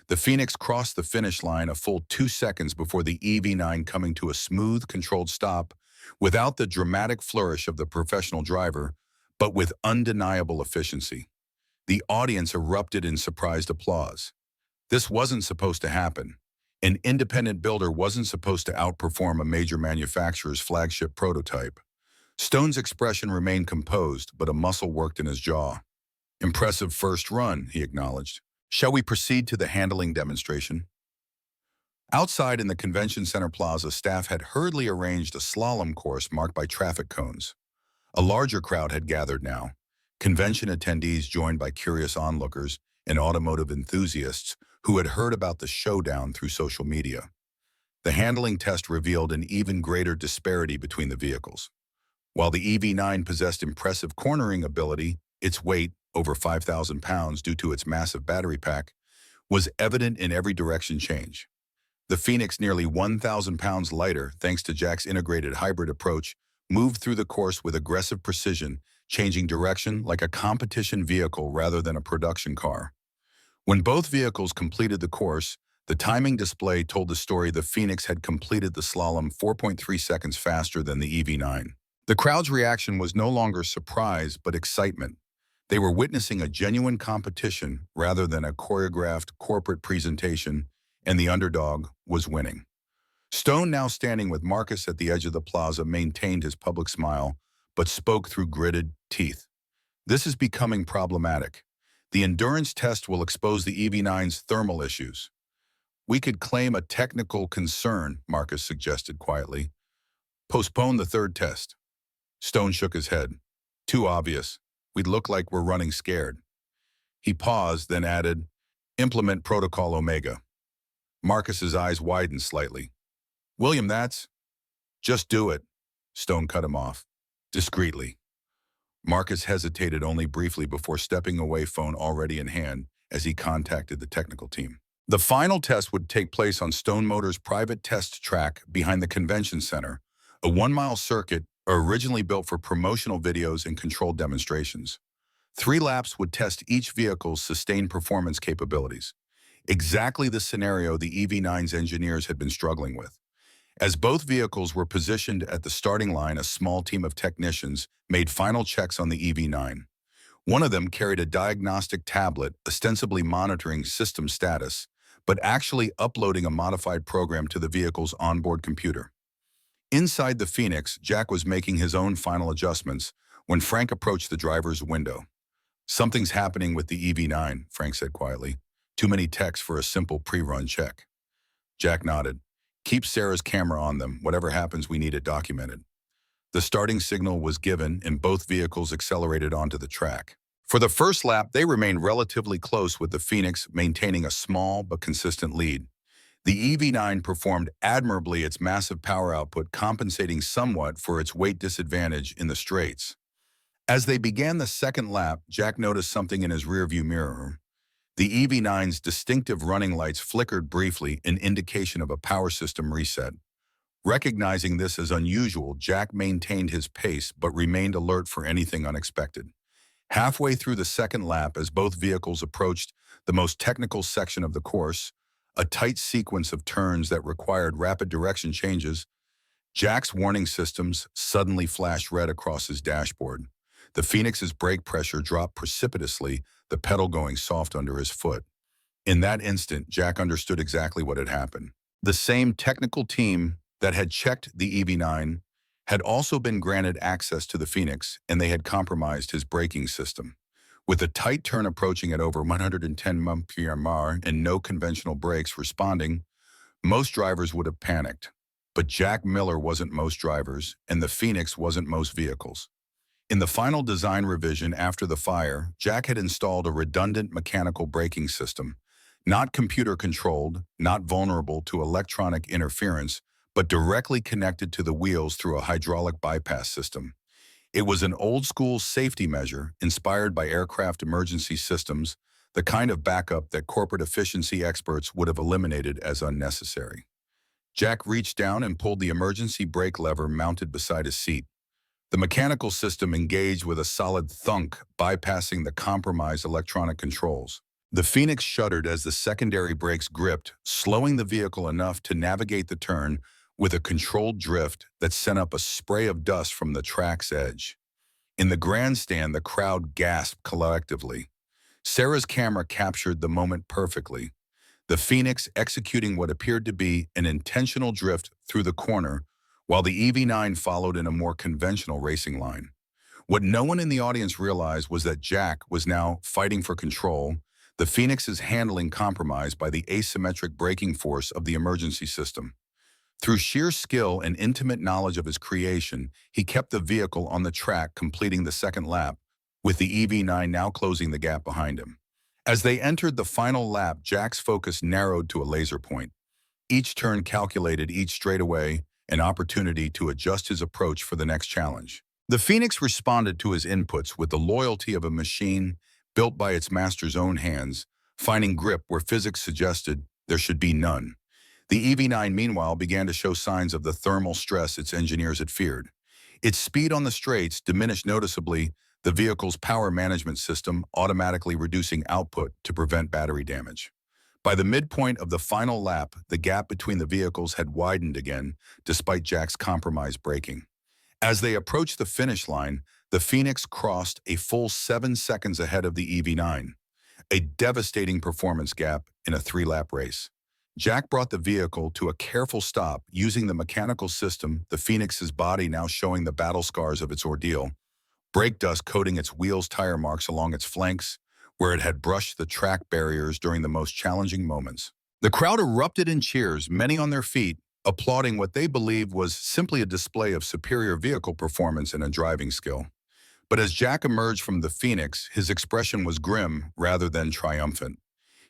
The Phoenix crossed the finish line a full 2 seconds before the EV9 coming to a smooth, controlled stop, without the dramatic flourish of the professional driver, but with undeniable efficiency. The audience erupted in surprised applause. This wasn't supposed to happen. An independent builder wasn't supposed to outperform a major manufacturer's flagship prototype. Stone's expression remained composed, but a muscle worked in his jaw. Impressive first run, he acknowledged. Shall we proceed to the handling demonstration? Outside in the convention center plaza, staff had hurriedly arranged a slalom course marked by traffic cones. A larger crowd had gathered now. Convention attendees joined by curious onlookers and automotive enthusiasts who had heard about the showdown through social media. The handling test revealed an even greater disparity between the vehicles. While the EV9 possessed impressive cornering ability, its weight, over 5,000 pounds due to its massive battery pack, was evident in every direction change. The Phoenix, nearly 1,000 pounds lighter thanks to Jack's integrated hybrid approach, moved through the course with aggressive precision, changing direction like a competition vehicle rather than a production car. When both vehicles completed the course, the timing display told the story the Phoenix had completed the slalom 4.3 seconds faster than the EV9. The crowd's reaction was no longer surprise but excitement. They were witnessing a genuine competition rather than a choreographed corporate presentation, and the underdog was winning. Stone, now standing with Marcus at the edge of the plaza, maintained his public smile, but spoke through gritted teeth. This is becoming problematic. The endurance test will expose the EV9's thermal issues. We could claim a technical concern, Marcus suggested quietly. Postpone the third test. Stone shook his head. Too obvious. We'd look like we're running scared. He paused, then added, implement Protocol Omega. Marcus's eyes widened slightly. William, that's... Just do it. Stone cut him off, discreetly. Marcus hesitated only briefly before stepping away, phone already in hand, as he contacted the technical team. The final test would take place on Stone Motor's private test track behind the convention center, a 1-mile circuit originally built for promotional videos and controlled demonstrations. 3 laps would test each vehicle's sustained performance capabilities, exactly the scenario the EV9's engineers had been struggling with. As both vehicles were positioned at the starting line, a small team of technicians made final checks on the EV9. One of them carried a diagnostic tablet, ostensibly monitoring system status, but actually uploading a modified program to the vehicle's onboard computer. Inside the Phoenix, Jack was making his own final adjustments when Frank approached the driver's window. Something's happening with the EV9, Frank said quietly. Too many techs for a simple pre-run check. Jack nodded. Keep Sarah's camera on them. Whatever happens, we need it documented. The starting signal was given and both vehicles accelerated onto the track. For the first lap, they remained relatively close, with the Phoenix maintaining a small but consistent lead. The EV9 performed admirably, its massive power output compensating somewhat for its weight disadvantage in the straights. As they began the second lap, Jack noticed something in his rearview mirror. The EV9's distinctive running lights flickered briefly, an indication of a power system reset. Recognizing this as unusual, Jack maintained his pace but remained alert for anything unexpected. Halfway through the second lap, as both vehicles approached the most technical section of the course, a tight sequence of turns that required rapid direction changes, Jack's warning systems suddenly flashed red across his dashboard. The Phoenix's brake pressure dropped precipitously, the pedal going soft under his foot. In that instant, Jack understood exactly what had happened. The same technical team that had checked the EV9 had also been granted access to the Phoenix, and they had compromised his braking system. With a tight turn approaching at over 110 mph and no conventional brakes responding, most drivers would have panicked. But Jack Miller wasn't most drivers, and the Phoenix wasn't most vehicles. In the final design revision after the fire, Jack had installed a redundant mechanical braking system, not computer-controlled, not vulnerable to electronic interference, but directly connected to the wheels through a hydraulic bypass system. It was an old-school safety measure inspired by aircraft emergency systems, the kind of backup that corporate efficiency experts would have eliminated as unnecessary. Jack reached down and pulled the emergency brake lever mounted beside his seat. The mechanical system engaged with a solid thunk, bypassing the compromised electronic controls. The Phoenix shuddered as the secondary brakes gripped, slowing the vehicle enough to navigate the turn with a controlled drift that sent up a spray of dust from the track's edge. In the grandstand, the crowd gasped collectively. Sarah's camera captured the moment perfectly. The Phoenix executing what appeared to be an intentional drift through the corner, while the EV9 followed in a more conventional racing line. What no one in the audience realized was that Jack was now fighting for control, the Phoenix's handling compromised by the asymmetric braking force of the emergency system. Through sheer skill and intimate knowledge of his creation, he kept the vehicle on the track, completing the second lap, with the EV9 now closing the gap behind him. As they entered the final lap, Jack's focus narrowed to a laser point. Each turn calculated, each straightaway, an opportunity to adjust his approach for the next challenge. The Phoenix responded to his inputs with the loyalty of a machine built by its master's own hands, finding grip where physics suggested there should be none. The EV9, meanwhile, began to show signs of the thermal stress its engineers had feared. Its speed on the straights diminished noticeably, the vehicle's power management system automatically reducing output to prevent battery damage. By the midpoint of the final lap, the gap between the vehicles had widened again, despite Jack's compromised braking. As they approached the finish line, the Phoenix crossed a full 7 seconds ahead of the EV9, a devastating performance gap in a 3-lap race. Jack brought the vehicle to a careful stop using the mechanical system, the Phoenix's body now showing the battle scars of its ordeal, brake dust coating its wheels, tire marks along its flanks, where it had brushed the track barriers during the most challenging moments. The crowd erupted in cheers, many on their feet, applauding what they believed was simply a display of superior vehicle performance and a driving skill. But as Jack emerged from the Phoenix, his expression was grim rather than triumphant.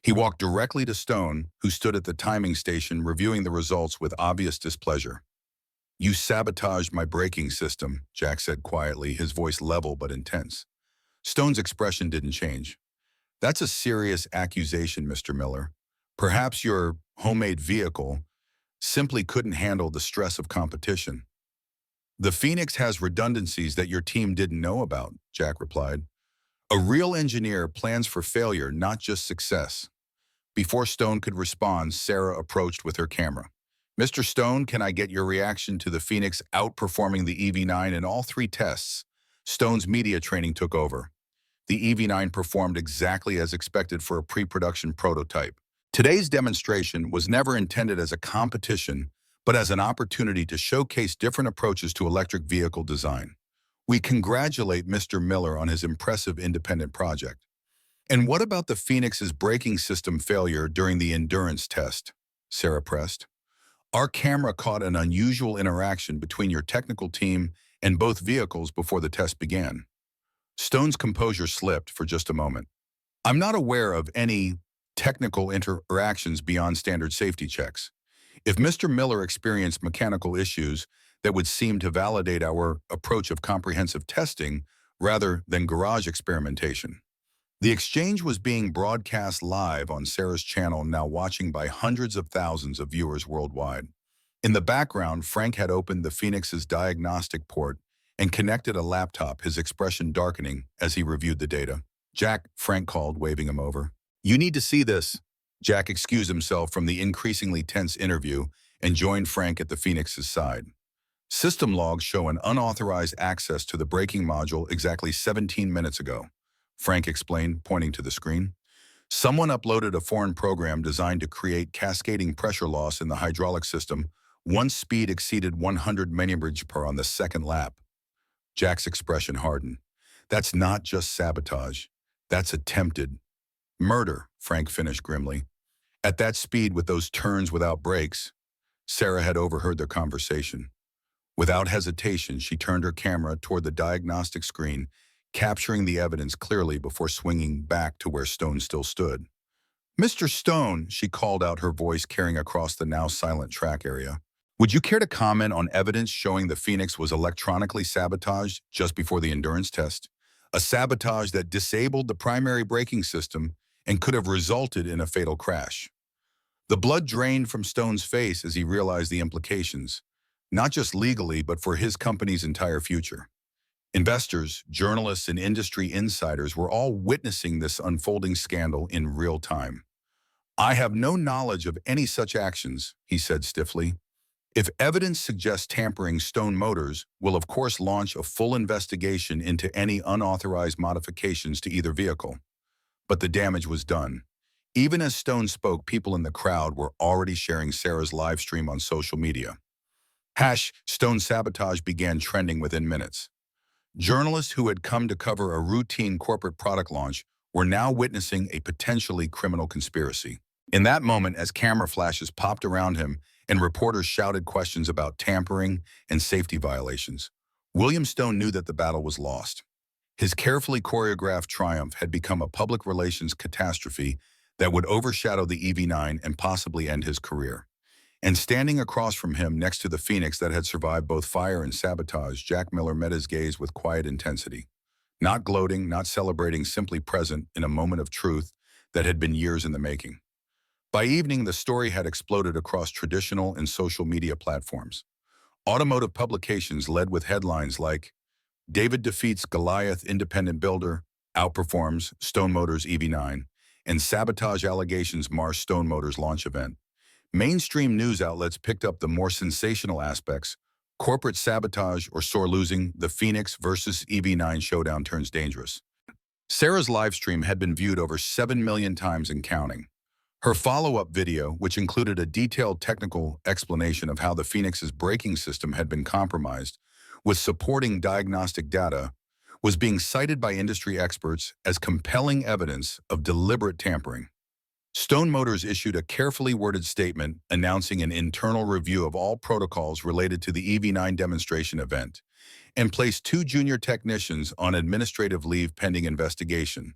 He walked directly to Stone, who stood at the timing station reviewing the results with obvious displeasure. "You sabotaged my braking system," Jack said quietly, his voice level but intense. Stone's expression didn't change. "That's a serious accusation, Mr. Miller. Perhaps your homemade vehicle simply couldn't handle the stress of competition." "The Phoenix has redundancies that your team didn't know about," Jack replied. "A real engineer plans for failure, not just success." Before Stone could respond, Sarah approached with her camera. "Mr. Stone, can I get your reaction to the Phoenix outperforming the EV9 in all three tests?" Stone's media training took over. The EV9 performed exactly as expected for a pre-production prototype. Today's demonstration was never intended as a competition, but as an opportunity to showcase different approaches to electric vehicle design. "We congratulate Mr. Miller on his impressive independent project." "And what about the Phoenix's braking system failure during the endurance test?" Sarah pressed. "Our camera caught an unusual interaction between your technical team and both vehicles before the test began." Stone's composure slipped for just a moment. "I'm not aware of any technical interactions beyond standard safety checks. If Mr. Miller experienced mechanical issues that would seem to validate our approach of comprehensive testing rather than garage experimentation." The exchange was being broadcast live on Sarah's channel, now watching by hundreds of thousands of viewers worldwide. In the background, Frank had opened the Phoenix's diagnostic port and connected a laptop, his expression darkening as he reviewed the data. "Jack," Frank called, waving him over. "You need to see this." Jack excused himself from the increasingly tense interview and joined Frank at the Phoenix's side. "System logs show an unauthorized access to the braking module exactly 17 minutes ago," Frank explained, pointing to the screen. "Someone uploaded a foreign program designed to create cascading pressure loss in the hydraulic system once speed exceeded 100 milliamperes per on the second lap." Jack's expression hardened. "That's not just sabotage. That's attempted murder," Frank finished grimly. "At that speed with those turns without brakes." Sarah had overheard their conversation. Without hesitation, she turned her camera toward the diagnostic screen, capturing the evidence clearly before swinging back to where Stone still stood. "Mr. Stone," she called out, her voice carrying across the now silent track area. "Would you care to comment on evidence showing the Phoenix was electronically sabotaged just before the endurance test? A sabotage that disabled the primary braking system and could have resulted in a fatal crash." The blood drained from Stone's face as he realized the implications, not just legally, but for his company's entire future. Investors, journalists, and industry insiders were all witnessing this unfolding scandal in real time. "I have no knowledge of any such actions," he said stiffly. "If evidence suggests tampering, Stone Motors will of course launch a full investigation into any unauthorized modifications to either vehicle." But the damage was done. Even as Stone spoke, people in the crowd were already sharing Sarah's live stream on social media. #Stone Sabotage began trending within minutes. Journalists who had come to cover a routine corporate product launch were now witnessing a potentially criminal conspiracy. In that moment, as camera flashes popped around him and reporters shouted questions about tampering and safety violations, William Stone knew that the battle was lost. His carefully choreographed triumph had become a public relations catastrophe that would overshadow the EV9 and possibly end his career. And standing across from him, next to the Phoenix that had survived both fire and sabotage, Jack Miller met his gaze with quiet intensity. Not gloating, not celebrating, simply present in a moment of truth that had been years in the making. By evening, the story had exploded across traditional and social media platforms. Automotive publications led with headlines like, "David defeats Goliath independent builder, outperforms Stone Motors EV9, and sabotage allegations mar Stone Motors launch event." Mainstream news outlets picked up the more sensational aspects: corporate sabotage or sore losing, the Phoenix versus EV9 showdown turns dangerous. Sarah's livestream had been viewed over 7 million times and counting. Her follow-up video, which included a detailed technical explanation of how the Phoenix's braking system had been compromised, with supporting diagnostic data, was being cited by industry experts as compelling evidence of deliberate tampering. Stone Motors issued a carefully worded statement announcing an internal review of all protocols related to the EV9 demonstration event and placed two junior technicians on administrative leave pending investigation,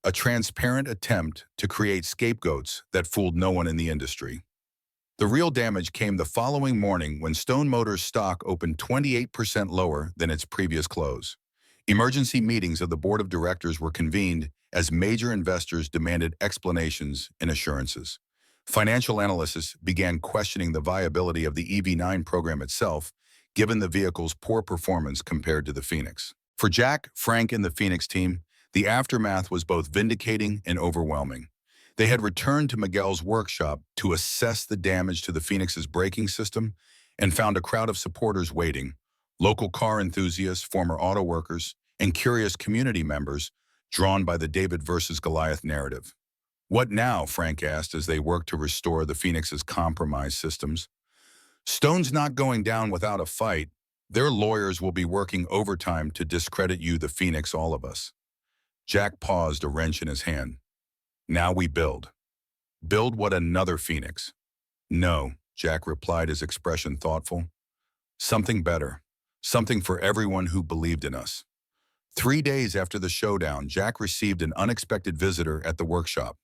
a transparent attempt to create scapegoats that fooled no one in the industry. The real damage came the following morning when Stone Motors stock opened 28% lower than its previous close. Emergency meetings of the board of directors were convened as major investors demanded explanations and assurances. Financial analysts began questioning the viability of the EV9 program itself, given the vehicle's poor performance compared to the Phoenix. For Jack, Frank, and the Phoenix team, the aftermath was both vindicating and overwhelming. They had returned to Miguel's workshop to assess the damage to the Phoenix's braking system and found a crowd of supporters waiting, local car enthusiasts, former auto workers, and curious community members drawn by the David versus Goliath narrative. "What now?" Frank asked as they worked to restore the Phoenix's compromised systems. "Stone's not going down without a fight. Their lawyers will be working overtime to discredit you, the Phoenix, all of us." Jack paused, a wrench in his hand. "Now we build." "Build what, another Phoenix?" "No," Jack replied, his expression thoughtful. "Something better. Something for everyone who believed in us." 3 days after the showdown, Jack received an unexpected visitor at the workshop.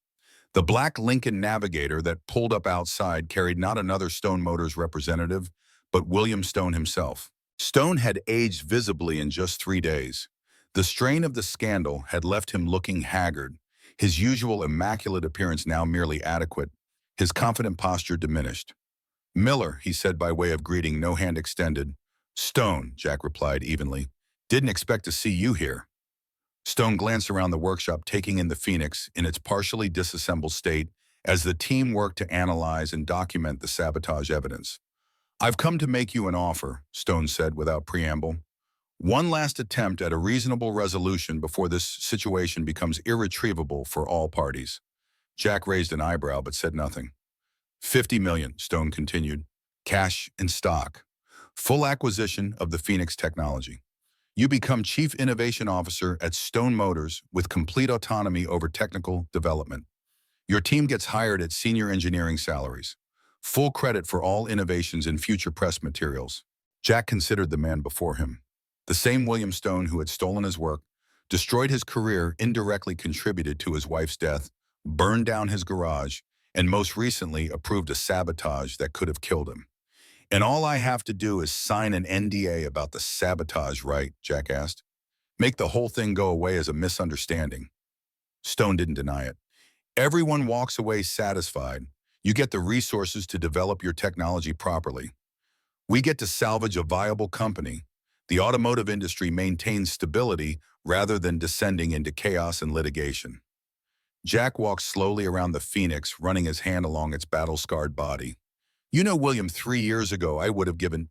The black Lincoln Navigator that pulled up outside carried not another Stone Motors representative, but William Stone himself. Stone had aged visibly in just 3 days. The strain of the scandal had left him looking haggard, his usual immaculate appearance now merely adequate, his confident posture diminished. "Miller," he said by way of greeting, no hand extended. "Stone," Jack replied evenly. "Didn't expect to see you here." Stone glanced around the workshop, taking in the Phoenix in its partially disassembled state as the team worked to analyze and document the sabotage evidence. "I've come to make you an offer," Stone said without preamble. "One last attempt at a reasonable resolution before this situation becomes irretrievable for all parties." Jack raised an eyebrow but said nothing. "50 million, Stone continued. Cash and stock. Full acquisition of the Phoenix technology. You become Chief Innovation Officer at Stone Motors with complete autonomy over technical development. Your team gets hired at senior engineering salaries. Full credit for all innovations in future press materials." Jack considered the man before him. The same William Stone who had stolen his work, destroyed his career, indirectly contributed to his wife's death, burned down his garage, and most recently approved a sabotage that could have killed him. "And all I have to do is sign an NDA about the sabotage, right?" Jack asked. "Make the whole thing go away as a misunderstanding." Stone didn't deny it. "Everyone walks away satisfied. You get the resources to develop your technology properly. We get to salvage a viable company. The automotive industry maintains stability rather than descending into chaos and litigation." Jack walked slowly around the Phoenix, running his hand along its battle-scarred body. "You know, William, 3 years ago, I would have given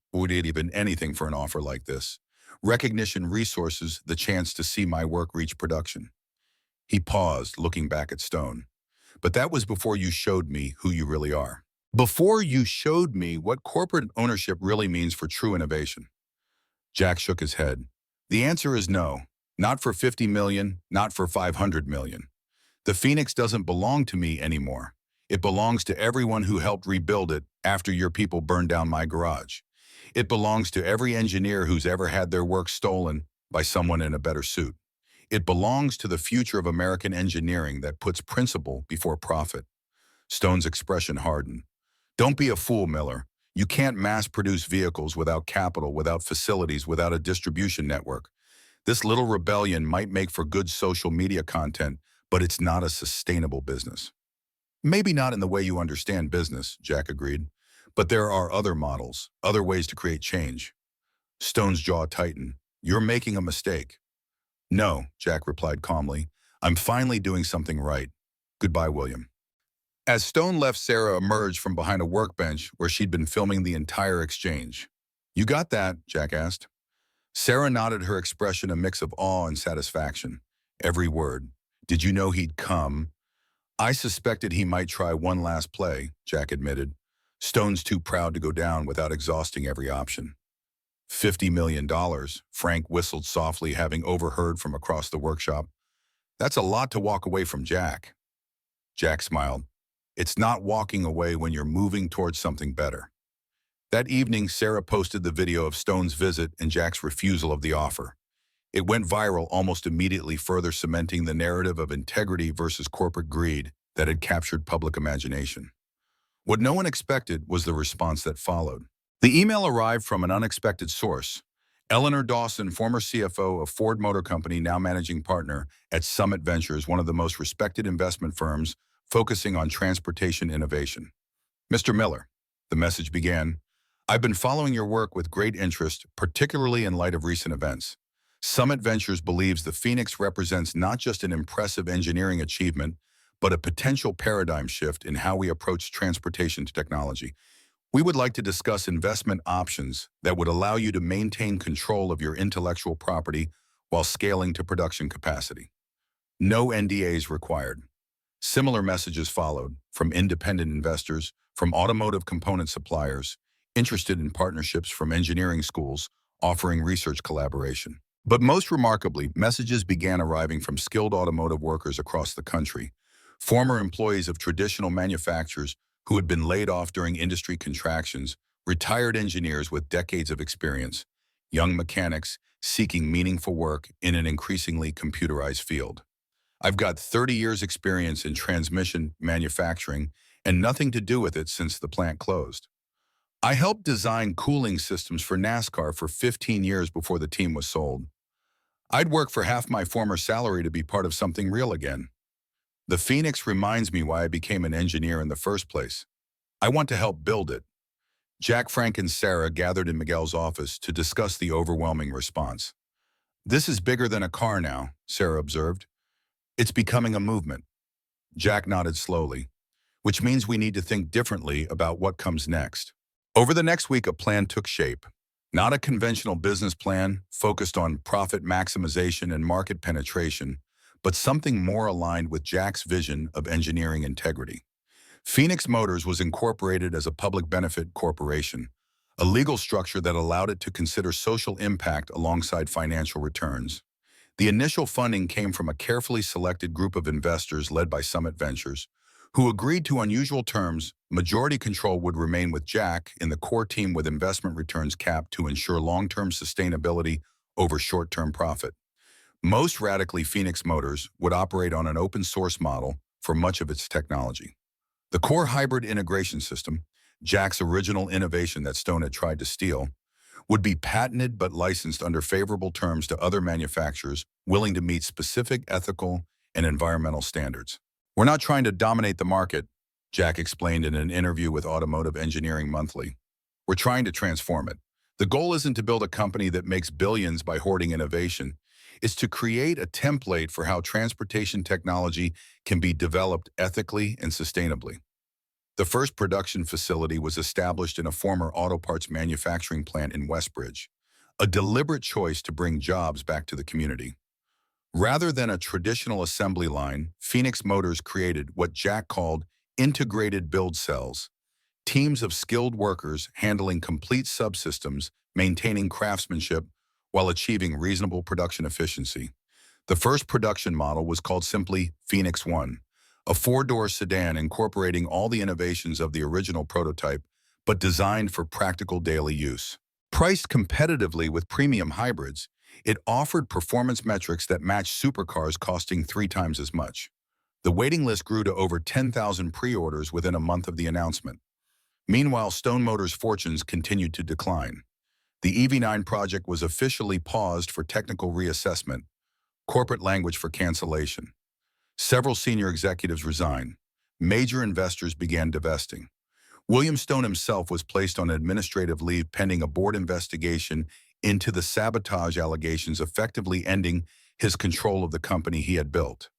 anything for an offer like this. Recognition, resources, the chance to see my work reach production." He paused, looking back at Stone. "But that was before you showed me who you really are. Before you showed me what corporate ownership really means for true innovation." Jack shook his head. "The answer is no. Not for 50 million, not for 500 million. The Phoenix doesn't belong to me anymore. It belongs to everyone who helped rebuild it after your people burned down my garage. It belongs to every engineer who's ever had their work stolen by someone in a better suit. It belongs to the future of American engineering that puts principle before profit." Stone's expression hardened. "Don't be a fool, Miller. You can't mass-produce vehicles without capital, without facilities, without a distribution network. This little rebellion might make for good social media content, but it's not a sustainable business." "Maybe not in the way you understand business," Jack agreed. "But there are other models, other ways to create change." Stone's jaw tightened. "You're making a mistake." "No," Jack replied calmly. "I'm finally doing something right. Goodbye, William." As Stone left, Sarah emerged from behind a workbench where she'd been filming the entire exchange. "You got that?" Jack asked. Sarah nodded, her expression a mix of awe and satisfaction. "Every word. Did you know he'd come?" I suspected he might try one last play, Jack admitted. Stone's too proud to go down without exhausting every option. $50 million, Frank whistled softly, having overheard from across the workshop. That's a lot to walk away from, Jack. Jack smiled. It's not walking away when you're moving towards something better. That evening, Sarah posted the video of Stone's visit and Jack's refusal of the offer. It went viral almost immediately, further cementing the narrative of integrity versus corporate greed that had captured public imagination. What no one expected was the response that followed. The email arrived from an unexpected source. Eleanor Dawson, former CFO of Ford Motor Company, now managing partner at Summit Ventures, one of the most respected investment firms focusing on transportation innovation. Mr. Miller, the message began, I've been following your work with great interest, particularly in light of recent events. Summit Ventures believes the Phoenix represents not just an impressive engineering achievement, but a potential paradigm shift in how we approach transportation technology. We would like to discuss investment options that would allow you to maintain control of your intellectual property while scaling to production capacity. No NDAs required. Similar messages followed from independent investors, from automotive component suppliers, interested in partnerships from engineering schools, offering research collaboration. But most remarkably, messages began arriving from skilled automotive workers across the country, former employees of traditional manufacturers who had been laid off during industry contractions, retired engineers with decades of experience, young mechanics seeking meaningful work in an increasingly computerized field. I've got 30 years experience in transmission manufacturing and nothing to do with it since the plant closed. I helped design cooling systems for NASCAR for 15 years before the team was sold. I'd work for half my former salary to be part of something real again. The Phoenix reminds me why I became an engineer in the first place. I want to help build it. Jack, Frank, and Sarah gathered in Miguel's office to discuss the overwhelming response. This is bigger than a car now, Sarah observed. It's becoming a movement. Jack nodded slowly, which means we need to think differently about what comes next. Over the next week, a plan took shape. Not a conventional business plan focused on profit maximization and market penetration, but something more aligned with Jack's vision of engineering integrity. Phoenix Motors was incorporated as a public benefit corporation, a legal structure that allowed it to consider social impact alongside financial returns. The initial funding came from a carefully selected group of investors led by Summit Ventures, who agreed to unusual terms. Majority control would remain with Jack in the core team, with investment returns capped to ensure long-term sustainability over short-term profit. Most radically, Phoenix Motors would operate on an open-source model for much of its technology. The core hybrid integration system, Jack's original innovation that Stone had tried to steal, would be patented but licensed under favorable terms to other manufacturers willing to meet specific ethical and environmental standards. We're not trying to dominate the market, Jack explained in an interview with Automotive Engineering Monthly. We're trying to transform it. The goal isn't to build a company that makes billions by hoarding innovation. It's to create a template for how transportation technology can be developed ethically and sustainably. The first production facility was established in a former auto parts manufacturing plant in Westbridge, a deliberate choice to bring jobs back to the community. Rather than a traditional assembly line, Phoenix Motors created what Jack called integrated build cells, teams of skilled workers handling complete subsystems, maintaining craftsmanship while achieving reasonable production efficiency. The first production model was called simply Phoenix One, a four-door sedan incorporating all the innovations of the original prototype, but designed for practical daily use. Priced competitively with premium hybrids, it offered performance metrics that matched supercars costing 3 times as much. The waiting list grew to over 10,000 pre-orders within a month of the announcement. Meanwhile, Stone Motors' fortunes continued to decline. The EV9 project was officially paused for technical reassessment, corporate language for cancellation. Several senior executives resigned. Major investors began divesting. William Stone himself was placed on administrative leave pending a board investigation into the sabotage allegations, effectively ending his control of the company he had built.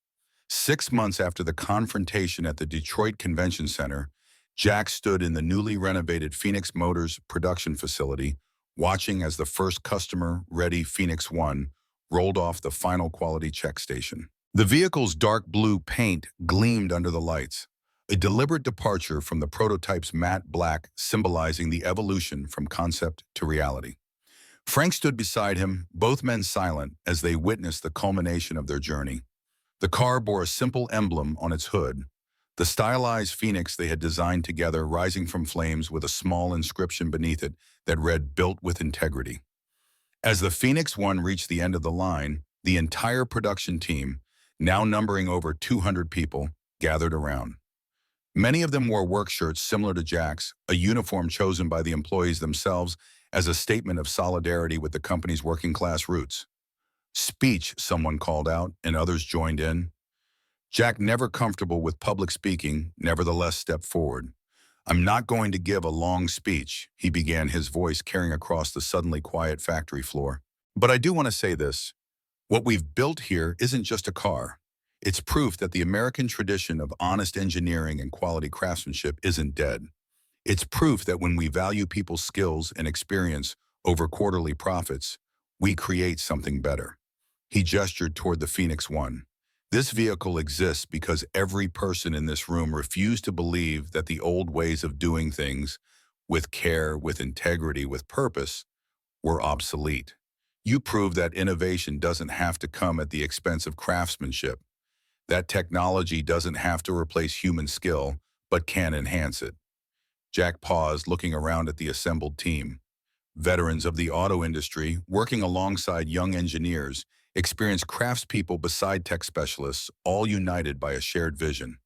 6 months after the confrontation at the Detroit Convention Center, Jack stood in the newly renovated Phoenix Motors production facility, watching as the first customer-ready Phoenix One rolled off the final quality check station. The vehicle's dark blue paint gleamed under the lights, a deliberate departure from the prototype's matte black symbolizing the evolution from concept to reality. Frank stood beside him, both men silent as they witnessed the culmination of their journey. The car bore a simple emblem on its hood, the stylized phoenix they had designed together rising from flames with a small inscription beneath it that read, "Built with integrity." As the Phoenix One reached the end of the line, the entire production team, now numbering over 200 people, gathered around. Many of them wore work shirts similar to Jack's, a uniform chosen by the employees themselves as a statement of solidarity with the company's working-class roots. "Speech," someone called out, and others joined in. Jack, never comfortable with public speaking, nevertheless stepped forward. "I'm not going to give a long speech," he began, his voice carrying across the suddenly quiet factory floor. "But I do want to say this. What we've built here isn't just a car. It's proof that the American tradition of honest engineering and quality craftsmanship isn't dead. It's proof that when we value people's skills and experience over quarterly profits, we create something better." He gestured toward the Phoenix One. "This vehicle exists because every person in this room refused to believe that the old ways of doing things, with care, with integrity, with purpose, were obsolete. You prove that innovation doesn't have to come at the expense of craftsmanship, that technology doesn't have to replace human skill, but can enhance it." Jack paused, looking around at the assembled team. Veterans of the auto industry, working alongside young engineers, experienced craftspeople beside tech specialists, all united by a shared vision.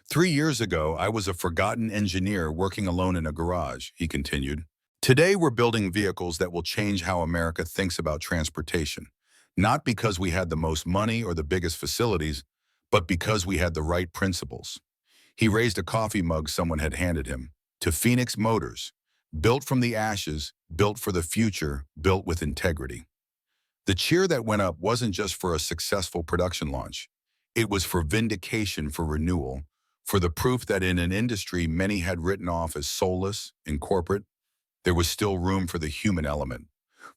"3 years ago, I was a forgotten engineer working alone in a garage," he continued. "Today, we're building vehicles that will change how America thinks about transportation, not because we had the most money or the biggest facilities, but because we had the right principles." He raised a coffee mug someone had handed him. "To Phoenix Motors, built from the ashes, built for the future, built with integrity." The cheer that went up wasn't just for a successful production launch. It was for vindication, for renewal, for the proof that in an industry many had written off as soulless and corporate, there was still room for the human element,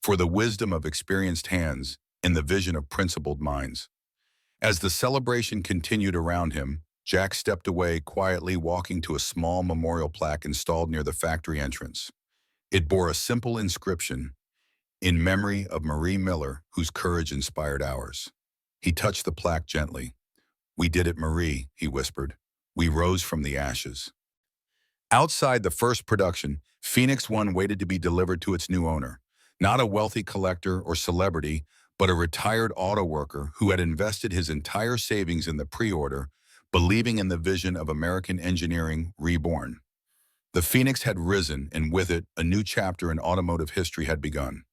for the wisdom of experienced hands and the vision of principled minds. As the celebration continued around him, Jack stepped away, quietly walking to a small memorial plaque installed near the factory entrance. It bore a simple inscription, "In memory of Marie Miller, whose courage inspired ours." He touched the plaque gently. "We did it, Marie," he whispered. "We rose from the ashes." Outside the first production, Phoenix One waited to be delivered to its new owner. Not a wealthy collector or celebrity, but a retired auto worker who had invested his entire savings in the pre-order, believing in the vision of American engineering reborn. The Phoenix had risen, and with it, a new chapter in automotive history had begun.